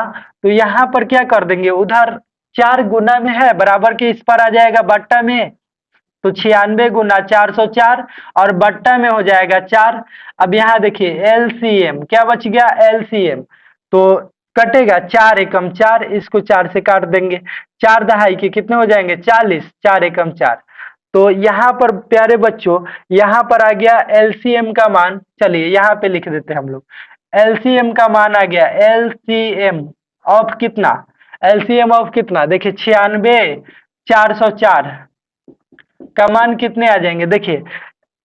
तो यहाँ पर क्या कर देंगे, उधर 4 गुना में है, बराबर के इस पर आ जाएगा बट्टा में, तो 96 गुना 404 और बट्टा में हो जाएगा 4। अब यहाँ देखिए एलसीएम क्या बच गया, एलसीएम तो कटेगा 4 एकम 4, इसको 4 से काट देंगे, 4 दहाई के कितने हो जाएंगे 40, 4 एकम 4। तो यहाँ पर प्यारे बच्चों, यहाँ पर आ गया एलसीएम का मान। चलिए यहाँ पे लिख देते हैं हम लोग, एलसीएम का मान आ गया, एलसीएम ऑफ कितना, एलसीएम ऑफ कितना, देखिए 96 404 का मान कितने आ जाएंगे। देखिए,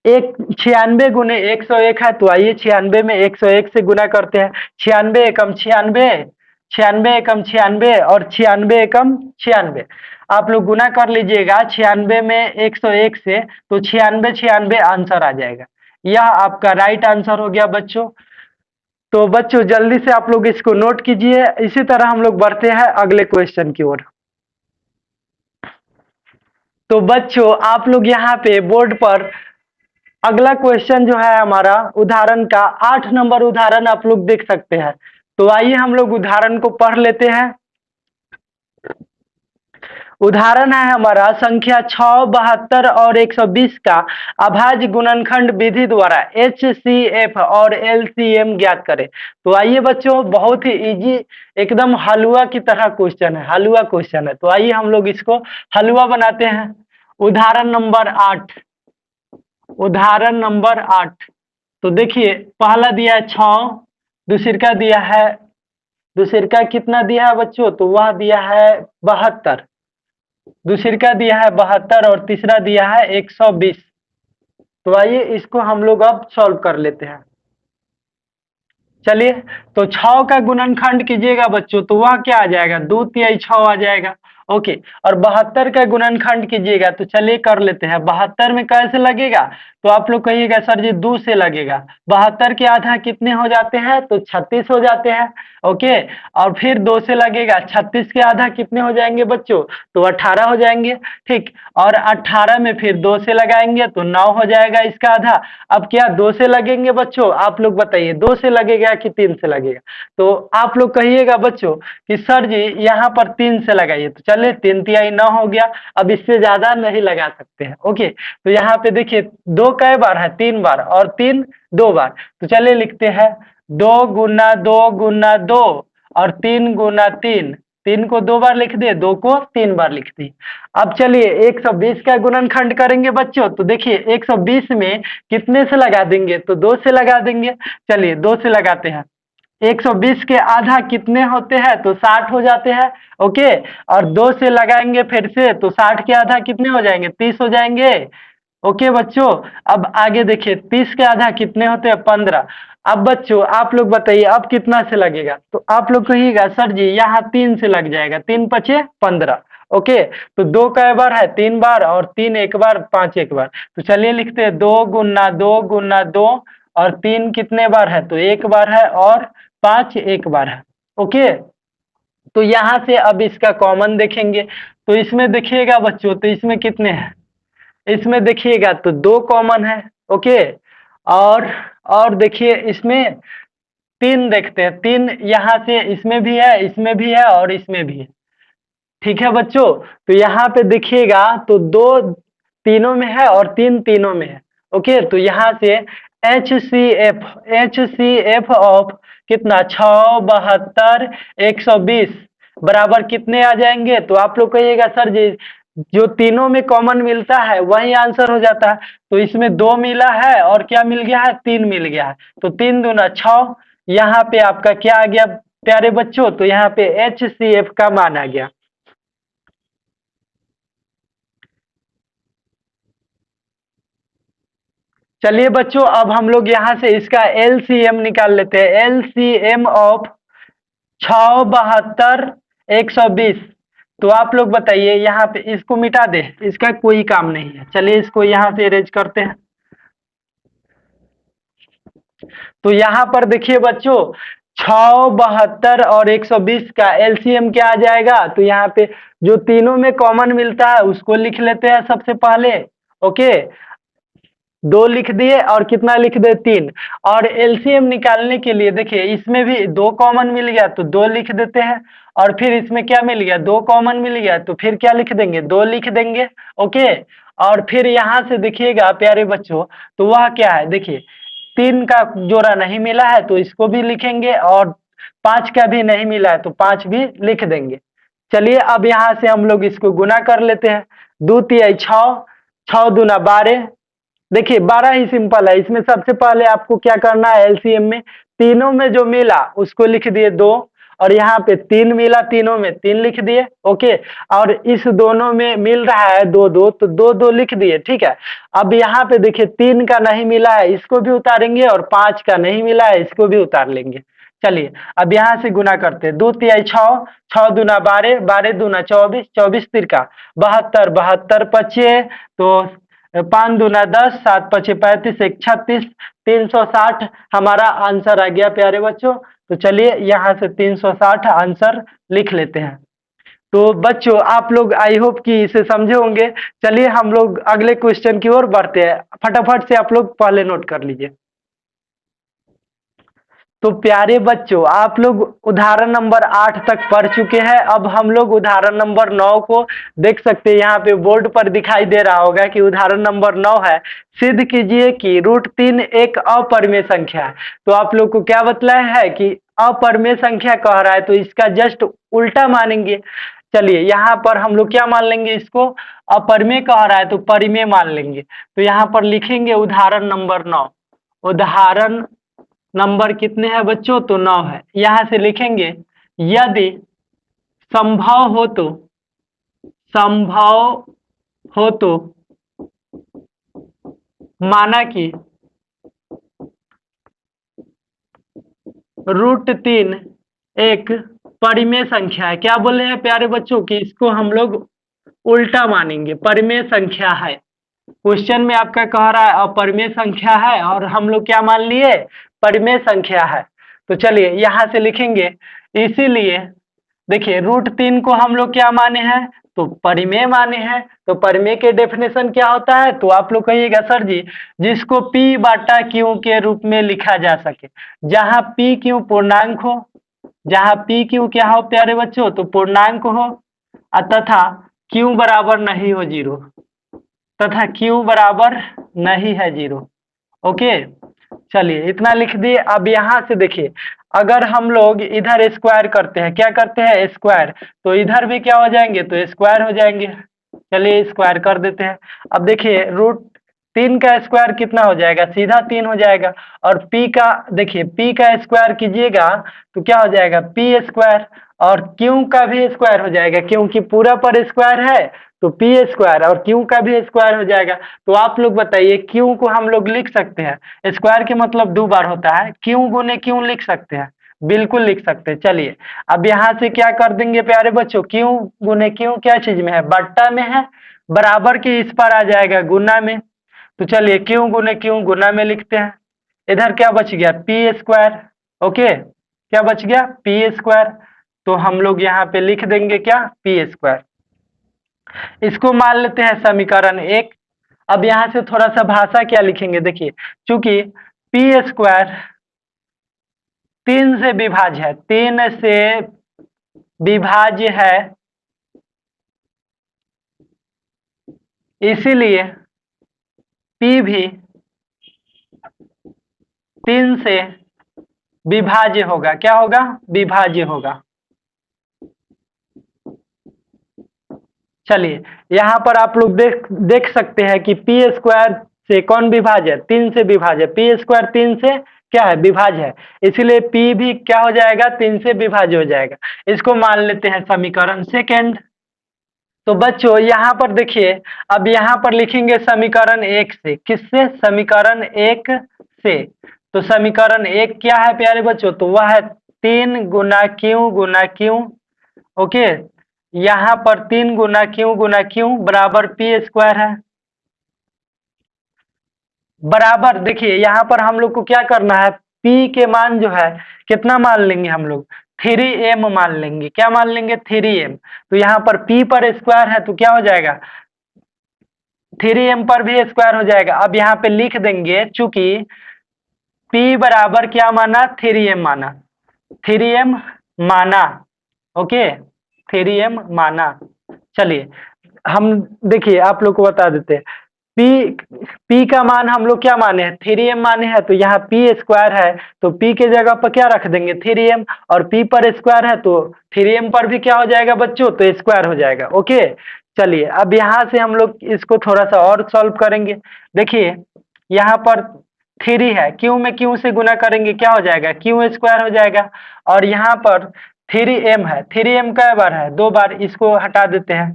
एक 96 गुने 101 है, तो आइए 96 में 101 से गुना करते हैं, 96 एकम 96, 96 एकम 96 और 96 एकम 96, आप लोग गुना कर लीजिएगा 96 में 101 से, तो 96 96 आंसर आ जाएगा। यह आपका राइट आंसर हो गया बच्चों। तो बच्चों जल्दी से आप लोग इसको नोट कीजिए। इसी तरह हम लोग बढ़ते हैं अगले क्वेश्चन की ओर। तो बच्चों आप लोग यहाँ पे बोर्ड पर अगला क्वेश्चन जो है हमारा उदाहरण का 8 नंबर उदाहरण आप लोग देख सकते हैं। तो आइए हम लोग उदाहरण को पढ़ लेते हैं। उदाहरण है हमारा संख्या 6, 72 और 120 का अभाज्य गुणनखंड विधि द्वारा एचसीएफ और एलसीएम ज्ञात करें। तो आइए बच्चों, बहुत ही इजी, एकदम हलवा की तरह क्वेश्चन है, हलवा क्वेश्चन है। तो आइए हम लोग इसको हलवा बनाते हैं। उदाहरण नंबर 8, उदाहरण नंबर 8। तो देखिए, पहला दिया है 6, दूसरे का दिया है, दूसरे का कितना दिया है बच्चों, तो वह दिया है 72, दूसरे का दिया है 72 और तीसरा दिया है 120। तो आइए इसको हम लोग अब सॉल्व कर लेते हैं। चलिए, तो 6 का गुणनखंड कीजिएगा बच्चों, तो वह क्या आ जाएगा, 2 तिहाई 6 आ जाएगा। ओके, और 72 का गुणनखंड कीजिएगा, तो चलिए कर लेते हैं। 72 में कैसे लगेगा, तो आप लोग कहिएगा सर जी 2 से लगेगा। 72 के आधा कितने हो जाते हैं, तो 36 हो जाते हैं। ओके, और फिर 2 से लगेगा, 36 के आधा कितने हो जाएंगे बच्चों, तो 18 हो जाएंगे। ठीक, और 18 में फिर 2 से लगाएंगे तो 9 हो जाएगा इसका आधा। अब क्या 2 से लगेंगे बच्चों, आप लोग बताइए 2 से लगेगा कि 3 से लगेगा। तो आप लोग कहिएगा बच्चों कि सर जी यहाँ पर 3 से लगाइए। तो चलिए 3 तिहाई 9 हो गया, अब इससे ज्यादा नहीं लगा सकते हैं। ओके, तो यहाँ पे देखिए 2 कै बार है, 3 बार, और 3 2 बार। तो चलिए लिखते हैं 2 गुना 2 गुना 2 और 3 गुना 3, 3 को 2 बार लिख दिए, 2 को 3 बार लिख दिए। अब चलिए 120 का गुणनखंड करेंगे बच्चों, तो देखिए 120 में कितने से लगा देंगे, तो 2 से लगा देंगे। चलिए 2 से लगाते हैं। 120 के आधा कितने होते हैं, तो 60 हो जाते हैं। ओके, और 2 से लगाएंगे फिर से, तो 60 के आधा कितने हो जाएंगे, 30 हो जाएंगे। ओके बच्चों, अब आगे देखिए 30 के आधा कितने होते हैं, 15। अब बच्चों आप लोग बताइए अब कितना से लगेगा, तो आप लोग कहिएगा सर जी यहाँ 3 से लग जाएगा, 3 पचे 15। ओके, तो 2 कै बार है, 3 बार, और 3 एक बार, 5 एक बार। तो चलिए लिखते हैं 2 गुना 2 गुना 2 और 3 कितने बार है, तो 1 बार है, और 5 एक बार है। ओके, तो यहाँ से अब इसका कॉमन देखेंगे, तो इसमें देखिएगा बच्चों, तो इसमें कितने हैं, इसमें देखिएगा तो 2 कॉमन है। ओके, और देखिए इसमें तीन देखते हैं, तीन यहाँ से इसमें भी है, इसमें भी है और इसमें भी है। ठीक है बच्चों, तो यहाँ पे देखिएगा तो दो तीनों में है और तीन तीनों में है। ओके, तो यहाँ से एच सी एफ ऑफ कितना 672 120 बराबर कितने आ जाएंगे? तो आप लोग कहिएगा सर जी जो तीनों में कॉमन मिलता है वही आंसर हो जाता है। तो इसमें दो मिला है और क्या मिल गया है? तीन मिल गया है। तो तीन दूना 6, यहाँ पे आपका क्या आ गया प्यारे बच्चों? तो यहाँ पे एच सी एफ का मान आ गया। चलिए बच्चों, अब हम लोग यहाँ से इसका एलसीएम निकाल लेते हैं। LCM of 672 120। तो आप लोग बताइए, यहाँ पे इसको मिटा दे, इसका कोई काम नहीं है। चलिए इसको यहाँ से इरेज करते हैं। तो यहाँ पर देखिए बच्चों 672 और 120 का एलसीएम क्या आ जाएगा? तो यहाँ पे जो तीनों में कॉमन मिलता है उसको लिख लेते हैं सबसे पहले। ओके, दो लिख दिए और कितना लिख दे? तीन। और एलसीएम निकालने के लिए देखिए इसमें भी दो कॉमन मिल गया तो दो लिख देते हैं, और फिर इसमें क्या मिल गया? दो कॉमन मिल गया तो फिर क्या लिख देंगे? दो लिख देंगे। ओके, और फिर यहाँ से देखिएगा प्यारे बच्चों, तो वह क्या है? देखिए तीन का जोड़ा नहीं मिला है तो इसको भी लिखेंगे, और पांच का भी नहीं मिला है तो पांच भी लिख देंगे। चलिए अब यहाँ से हम लोग इसको गुना कर लेते हैं। दो तिहाई 6, 6 दूना 12। देखिए 12 ही सिंपल है। इसमें सबसे पहले आपको क्या करना है? एलसीएम में तीनों में जो मिला उसको लिख दिए दो, और यहाँ पे तीन मिला, तीनों में तीन लिख दिए। ओके, और इस दोनों में मिल रहा है दो दो, तो दो दो लिख दिए। ठीक है, अब यहाँ पे देखिए तीन का नहीं मिला है इसको भी उतारेंगे, और पांच का नहीं मिला है इसको भी उतार लेंगे। चलिए अब यहाँ से गुना करते हैं। दो तिहाई 6, 6 दूना 12, 12 दूना 24, 24 तिरका 72, 72 पचे तो 5 दूना 10, 7 पचे 35, 1 36, 360 हमारा आंसर आ गया प्यारे बच्चों। तो चलिए यहाँ से 360 आंसर लिख लेते हैं। तो बच्चों आप लोग आई होप कि इसे समझे होंगे। चलिए हम लोग अगले क्वेश्चन की ओर बढ़ते हैं। फटाफट से आप लोग पहले नोट कर लीजिए। तो प्यारे बच्चों आप लोग उदाहरण नंबर 8 तक पढ़ चुके हैं। अब हम लोग उदाहरण नंबर 9 को देख सकते हैं। यहाँ पे बोर्ड पर दिखाई दे रहा होगा कि उदाहरण नंबर 9 है, सिद्ध कीजिए कि √3 एक अपरिमेय संख्या है। तो आप लोग को क्या बतलाया है कि अपरिमेय संख्या कह रहा है तो इसका जस्ट उल्टा मानेंगे। चलिए यहाँ पर हम लोग क्या मान लेंगे? इसको अपरिमेय कह रहा है तो परिमेय मान लेंगे। तो यहाँ पर लिखेंगे उदाहरण नंबर 9। उदाहरण नंबर कितने हैं बच्चों? तो 9 है। यहां से लिखेंगे यदि संभव हो तो, संभव हो तो माना कि √3 एक परिमेय संख्या है। क्या बोले हैं प्यारे बच्चों कि इसको हम लोग उल्टा मानेंगे, परिमेय संख्या है। क्वेश्चन में आपका कह रहा है अपरिमेय संख्या है और हम लोग क्या मान लिए? परिमेय संख्या है। तो चलिए यहां से लिखेंगे इसीलिए देखिए √3 को हम लोग क्या माने हैं? तो परिमेय माने हैं। तो परिमेय के डेफिनेशन क्या होता है? तो आप लोग कहिएगा सर जी जिसको P/Q के रूप में लिखा जा सके, जहां PQ पूर्णांक हो, जहां PQ क्या हो प्यारे बच्चों? तो पूर्णांक हो, तथा Q बराबर नहीं हो 0, तथा Q बराबर नहीं है 0। ओके, चलिए इतना लिख दिए। अब यहाँ से देखिए अगर हम लोग इधर स्क्वायर करते हैं, क्या करते हैं? स्क्वायर, तो इधर भी क्या हो जाएंगे? तो स्क्वायर हो जाएंगे। चलिए स्क्वायर कर देते हैं। अब देखिए √3 का स्क्वायर कितना हो जाएगा? सीधा 3 हो जाएगा। और P का देखिए P का स्क्वायर कीजिएगा तो क्या हो जाएगा? P square. और Q का भी स्क्वायर हो जाएगा क्योंकि पूरा पर स्क्वायर है तो P स्क्वायर, और Q का भी स्क्वायर हो जाएगा। तो आप लोग बताइए Q को हम लोग लिख सकते हैं, स्क्वायर के मतलब दो बार होता है, Q गुने Q लिख सकते हैं, बिल्कुल लिख सकते हैं। चलिए अब यहाँ से क्या कर देंगे प्यारे बच्चों? Q गुने Q क्या चीज में है? बट्टा में है, बराबर के इस पर आ जाएगा गुना में। तो चलिए Q गुने Q गुना में लिखते हैं। इधर क्या बच गया? P square. ओके, क्या बच गया? P square. तो हम लोग यहाँ पे लिख देंगे क्या? P square. इसको मान लेते हैं समीकरण 1। अब यहाँ से थोड़ा सा भाषा क्या लिखेंगे, देखिए चूंकि पी स्क्वायर 3 से विभाज्य है, 3 से विभाज्य है, इसीलिए पी भी 3 से विभाज्य होगा। क्या होगा? विभाज्य होगा। चलिए यहाँ पर आप लोग देख सकते हैं कि पी स्क्वायर से कौन विभाज्य है? 3 से विभाज्य है। पी स्क्वायर 3 से क्या है? विभाज्य है, इसीलिए पी भी क्या हो जाएगा? 3 से विभाज्य हो जाएगा। इसको मान लेते हैं समीकरण सेकेंड। तो बच्चों यहाँ पर देखिए, अब यहाँ पर लिखेंगे समीकरण 1 से। किससे? समीकरण 1 से। तो समीकरण 1 क्या है प्यारे बच्चों? तो वह है 3 गुना क्यू गुना क्यू। ओके, यहाँ पर 3 गुना क्यू बराबर पी स्क्वायर है। बराबर देखिए यहाँ पर हम लोग को क्या करना है, पी के मान जो है कितना मान लेंगे हम लोग? 3m मान लेंगे। क्या मान लेंगे? 3m। तो यहाँ पर p पर स्क्वायर है तो क्या हो जाएगा? 3m पर भी स्क्वायर हो जाएगा। अब यहाँ पे लिख देंगे, चूंकि p बराबर क्या माना? 3m माना। 3m माना। ओके, 3m माना। चलिए हम देखिए आप लोग को बता देते हैं, पी का मान हम लोग क्या माने हैं? 3m माने हैं। तो यहाँ पी स्क्वायर है तो पी के जगह पर क्या रख देंगे? 3m। और पी पर स्क्वायर है तो 3m पर भी क्या हो जाएगा बच्चों? तो स्क्वायर हो जाएगा। ओके, चलिए अब यहाँ से हम लोग इसको थोड़ा सा और सॉल्व करेंगे। देखिए यहाँ पर 3 है, क्यू में क्यू से गुना करेंगे क्या हो जाएगा? क्यू स्क्वायर हो जाएगा। और यहाँ पर 3m है, 3m कै बार है? 2 बार। इसको हटा देते हैं,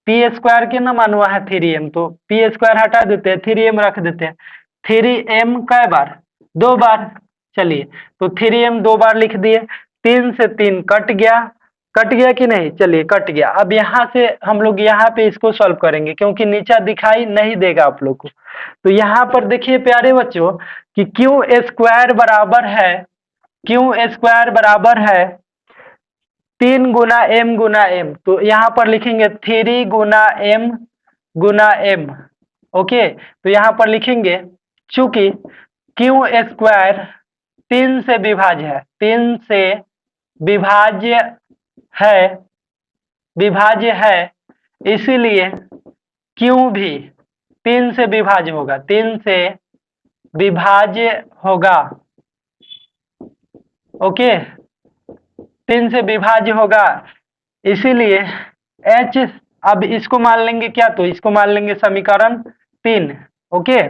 पी स्क्वायर के ना मानवा है 3m, तो पी स्क्वायर हटा देते हैं, 3m रख देते हैं। 3m कै बार? 2 बार। चलिए तो 3m 2 बार लिख दिए। 3 से 3 कट गया। कट गया कि नहीं? चलिए कट गया। अब यहाँ से हम लोग यहाँ पे इसको सॉल्व करेंगे क्योंकि नीचा दिखाई नहीं देगा आप लोग को। तो यहाँ पर देखिए प्यारे बच्चों कि क्यू स्क्वायर बराबर है, क्यू स्क्वायर बराबर है 3 गुना m। तो यहाँ पर लिखेंगे 3 गुना m। ओके, तो यहाँ पर लिखेंगे चूंकि क्यू स्क्वायर 3 से विभाज्य है, 3 से विभाज्य है, विभाज्य है, इसीलिए क्यू भी 3 से विभाज्य होगा, 3 से विभाज्य होगा। ओके, 3 से विभाज्य होगा, इसीलिए h, अब इसको मान लेंगे क्या? तो इसको मान लेंगे समीकरण 3। ओके,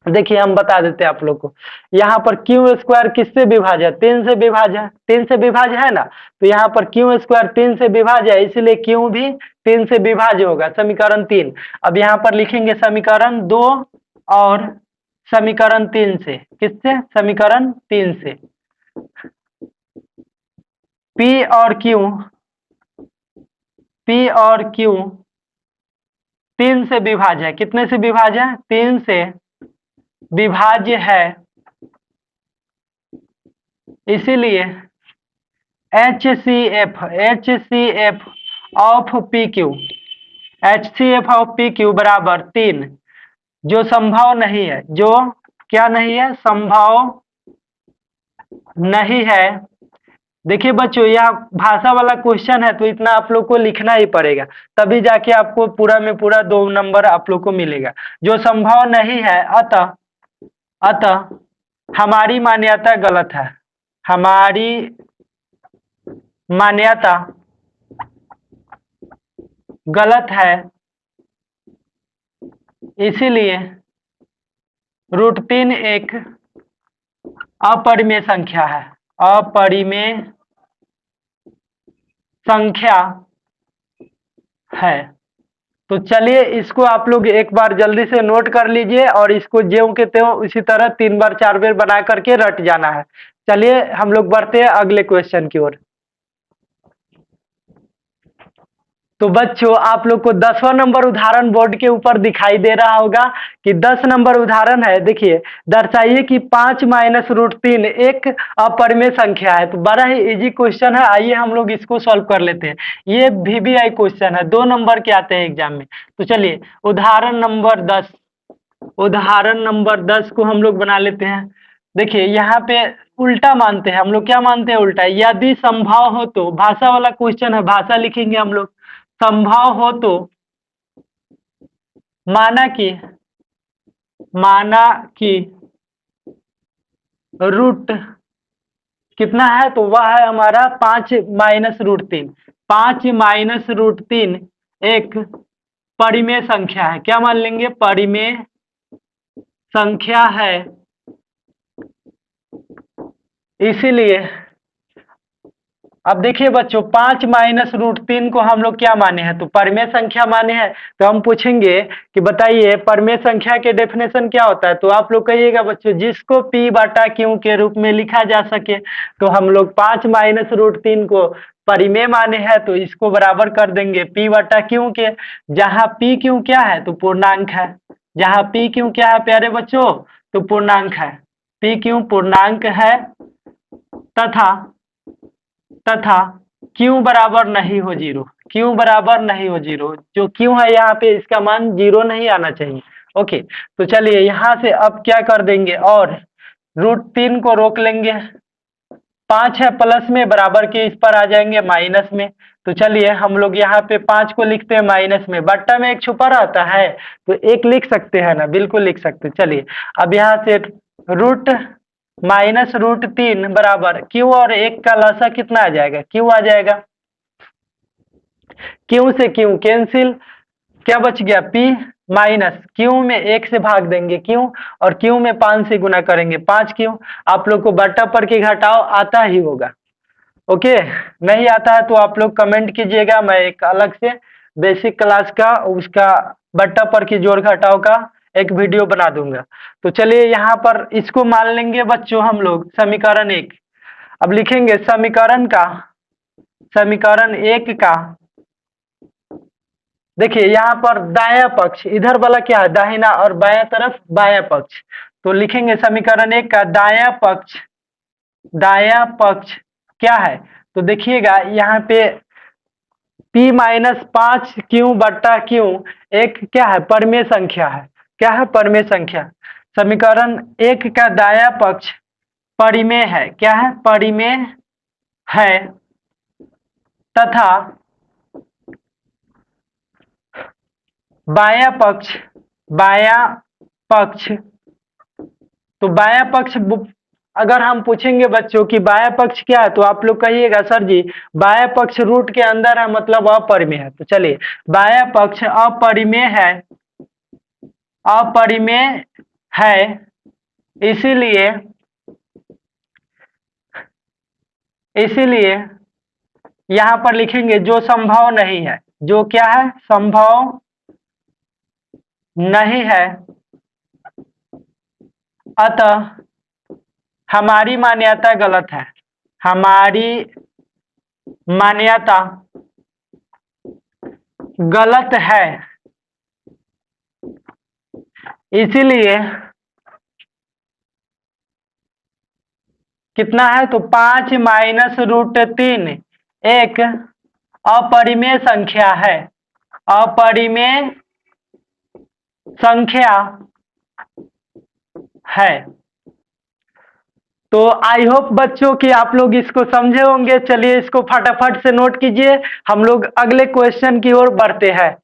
देखिए हम बता देते हैं आप लोग को, यहाँ पर क्यू स्क्वायर किससे विभाज्य है? 3 से विभाज्य है, 3 से विभाज्य है ना। तो यहाँ पर क्यू स्क्वायर 3 से विभाज्य है, इसलिए क्यू भी 3 से विभाज्य होगा, समीकरण 3। अब यहाँ पर लिखेंगे समीकरण 2 और समीकरण 3 से। किससे? समीकरण 3 से। P और Q 3 से विभाज्य है। कितने से विभाज्य है? 3 से विभाज्य है, इसीलिए HCF of PQ, HCF of PQ बराबर 3, जो संभव नहीं है, जो क्या नहीं है? संभव नहीं है। देखिए बच्चों यह भाषा वाला क्वेश्चन है तो इतना आप लोग को लिखना ही पड़ेगा, तभी जाके आपको पूरा में पूरा 2 नंबर आप लोग को मिलेगा। जो संभव नहीं है, अतः हमारी मान्यता गलत है, हमारी मान्यता गलत है, इसीलिए √3 एक अपरिमेय संख्या है, अपरिमेय संख्या है। तो चलिए इसको आप लोग एक बार जल्दी से नोट कर लीजिए और इसको ज्यों के त्यों उसी तरह 3 बार 4 बार बना करके रट जाना है। चलिए हम लोग बढ़ते हैं अगले क्वेश्चन की ओर। तो बच्चों आप लोग को 10वां नंबर उदाहरण बोर्ड के ऊपर दिखाई दे रहा होगा कि 10 नंबर उदाहरण है। देखिए, दर्शाइए कि 5 माइनस रूट 3 एक अपरिमेय संख्या है। तो बड़ा ही इजी क्वेश्चन है, आइए हम लोग इसको सॉल्व कर लेते हैं। ये VBI क्वेश्चन है, 2 नंबर के आते हैं एग्जाम में। तो चलिए उदाहरण नंबर 10, उदाहरण नंबर 10 को हम लोग बना लेते हैं। देखिए यहाँ पे उल्टा मानते हैं हम लोग, क्या मानते हैं? उल्टा। यदि संभव हो तो, भाषा वाला क्वेश्चन है, भाषा लिखेंगे हम लोग। संभव हो तो माना कि, माना कि रूट कितना है? तो वह है हमारा 5 माइनस रूट 3। 5 माइनस रूट 3 एक परिमेय संख्या है। क्या मान लेंगे? परिमेय संख्या है। इसीलिए अब देखिए बच्चों, 5 माइनस रूट 3 को हम लोग क्या माने हैं? तो परिमेय संख्या माने हैं। तो हम पूछेंगे कि बताइए परिमेय संख्या के डेफिनेशन क्या होता है? तो आप लोग कहिएगा बच्चों, जिसको P बटा Q के रूप में लिखा जा सके। तो हम लोग 5 माइनस रूट 3 को परिमेय माने हैं, तो इसको बराबर कर देंगे P बटा Q के। जहाँ P Q क्या है? तो पूर्णांक है। जहाँ P Q क्या है प्यारे बच्चों? तो पूर्णांक है। P Q पूर्णांक है तथा तथा Q बराबर नहीं हो 0। Q बराबर नहीं हो 0, जो Q है यहाँ पे इसका मान 0 नहीं आना चाहिए। ओके, तो चलिए यहाँ से अब क्या कर देंगे, और रूट 3 को रोक लेंगे। 5 है प्लस में, बराबर के इस पर आ जाएंगे माइनस में। तो चलिए हम लोग यहाँ पे 5 को लिखते हैं माइनस में, बट्टा में एक छुपा रहता है तो एक लिख सकते हैं ना, बिल्कुल लिख सकते। चलिए अब यहाँ से रूट माइनस रूट 3 बराबर Q और 1 का लसा कितना आ जाएगा? Q आ जाएगा। Q से Q कैंसिल, क्या बच गया? P माइनस Q में 1 से भाग देंगे Q, और Q में 5 से गुना करेंगे 5Q। आप लोग को बट्टा पर के घटाव आता ही होगा। ओके, नहीं आता है तो आप लोग कमेंट कीजिएगा, मैं एक अलग से बेसिक क्लास का उसका बट्टा पर की जोड़ घटाव का एक वीडियो बना दूंगा। तो चलिए यहाँ पर इसको मान लेंगे बच्चों हम लोग समीकरण 1। अब लिखेंगे समीकरण 1 का। देखिए यहाँ पर दायां पक्ष, इधर वाला क्या है? दाहिना, और बायां तरफ बायां पक्ष। तो लिखेंगे समीकरण 1 का दायां पक्ष क्या है? तो देखिएगा यहाँ पे P माइनस 5Q बट्टा Q एक क्या है? परिमेय संख्या है। क्या है? परिमेय संख्या। समीकरण 1 का दायां पक्ष परिमेय है। क्या है? परिमेय है तथा बायां पक्ष, तो बायां पक्ष अगर हम पूछेंगे बच्चों कि बायां पक्ष क्या है, तो आप लोग कहिएगा सर जी बायां पक्ष रूट के अंदर है, मतलब अपरिमेय है। तो चलिए बायां पक्ष अपरिमेय है, अपरिमेय है। इसीलिए यहां पर लिखेंगे जो संभव नहीं है। जो क्या है? संभव नहीं है। अतः हमारी मान्यता गलत है। हमारी मान्यता गलत है। इसीलिए कितना है? तो 5 माइनस रूट 3 एक अपरिमेय संख्या है। अपरिमेय संख्या है। तो आई होप बच्चों कि आप लोग इसको समझे होंगे। चलिए इसको फटाफट से नोट कीजिए, हम लोग अगले क्वेश्चन की ओर बढ़ते हैं।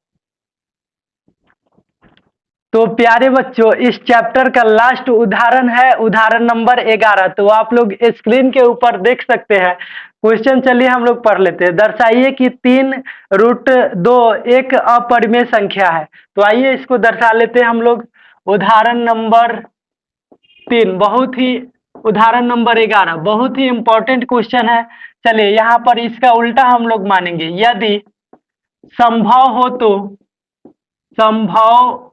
तो प्यारे बच्चों, इस चैप्टर का लास्ट उदाहरण है उदाहरण नंबर 11। तो आप लोग स्क्रीन के ऊपर देख सकते हैं क्वेश्चन। चलिए हम लोग पढ़ लेते हैं। दर्शाइए कि 3 रूट 2 एक अपरिमेय संख्या है। तो आइए इसको दर्शा लेते हैं हम लोग। उदाहरण नंबर 3 बहुत ही, उदाहरण नंबर 11 बहुत ही इंपॉर्टेंट क्वेश्चन है। चलिए यहाँ पर इसका उल्टा हम लोग मानेंगे। यदि संभव हो तो, संभव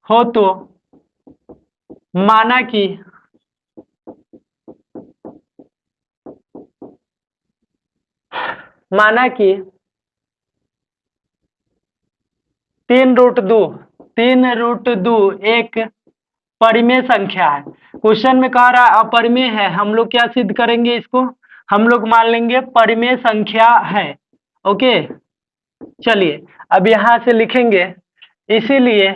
हो तो माना कि माना कि 3√2 एक परिमेय संख्या है। क्वेश्चन में कह रहा है अपरिमेय है, हम लोग क्या सिद्ध करेंगे इसको, हम लोग मान लेंगे परिमेय संख्या है। ओके, चलिए अब यहां से लिखेंगे, इसीलिए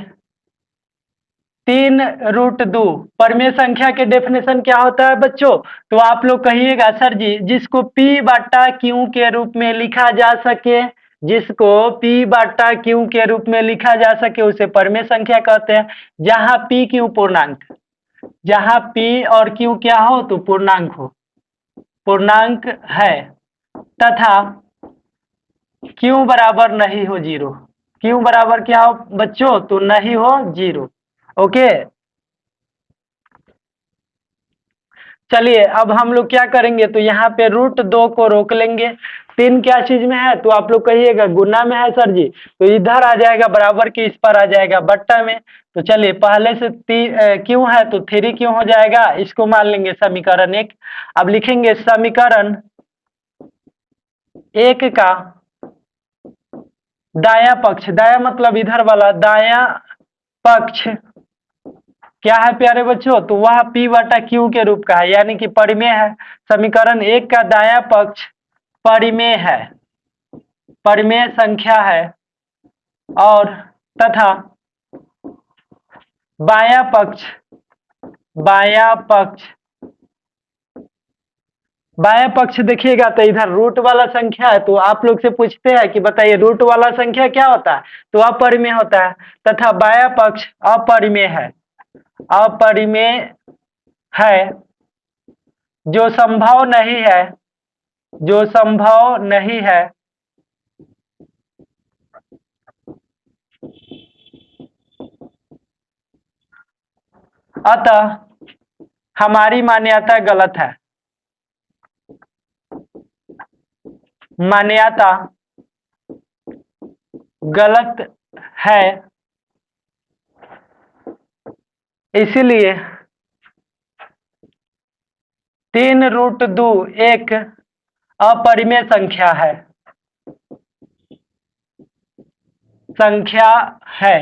3√2 परिमेय संख्या के डेफिनेशन क्या होता है बच्चों, तो आप लोग कहिएगा सर जी जिसको P/Q के रूप में लिखा जा सके, जिसको P/Q के रूप में लिखा जा सके उसे परिमेय संख्या कहते हैं। जहां P Q पूर्णांक, जहां P और Q क्या हो तो पूर्णांक हो, पूर्णांक है, तथा Q बराबर नहीं हो जीरो, Q बराबर क्या हो बच्चों तो नहीं हो जीरो। ओके, चलिए अब हम लोग क्या करेंगे, तो यहाँ पे √2 को रोक लेंगे। 3 क्या चीज में है तो आप लोग कहिएगा गुना में है सर जी, तो इधर आ जाएगा बराबर के, इस पर आ जाएगा बट्टा में। तो चलिए पहले से क्यों है तो 3 क्यों हो जाएगा, इसको मान लेंगे समीकरण 1। अब लिखेंगे समीकरण 1 का दाया पक्ष, दाया मतलब इधर वाला, दाया पक्ष क्या है प्यारे बच्चों, तो वह P/Q के रूप का है, यानी कि परिमेय है। समीकरण 1 का दाया पक्ष परिमेय है, परिमेय संख्या है, और तथा बाया पक्ष, बाया पक्ष, बाया पक्ष देखिएगा तो इधर रूट वाला संख्या है, तो आप लोग से पूछते हैं कि बताइए रूट वाला संख्या क्या होता है, तो अपरिमेय होता है। तथा बाया पक्ष अपरिमेय है, अपरिमेय है, जो संभव नहीं है, जो संभव नहीं है अतः हमारी मान्यता गलत है, मान्यता गलत है, इसलिए 3√2 एक अपरिमेय संख्या है, संख्या है।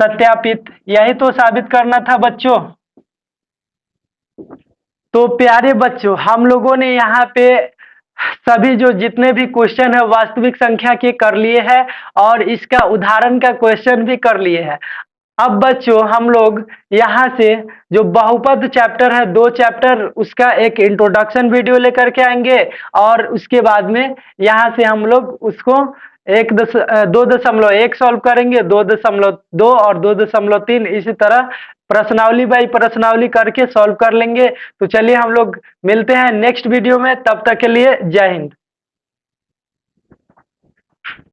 सत्यापित, यही तो साबित करना था बच्चों। तो प्यारे बच्चों हम लोगों ने यहाँ पे सभी जो जितने भी क्वेश्चन है वास्तविक संख्या के कर लिए हैं, और इसका उदाहरण का क्वेश्चन भी कर लिए हैं। अब बच्चों हम लोग यहाँ से जो बहुपद चैप्टर है, 2 चैप्टर, उसका एक इंट्रोडक्शन वीडियो लेकर के आएंगे, और उसके बाद में यहाँ से हम लोग उसको 2.1 सॉल्व करेंगे, 2.2 और 2.3, इसी तरह प्रश्नावली बाई प्रश्नावली करके सॉल्व कर लेंगे। तो चलिए हम लोग मिलते हैं नेक्स्ट वीडियो में, तब तक के लिए जय हिंद।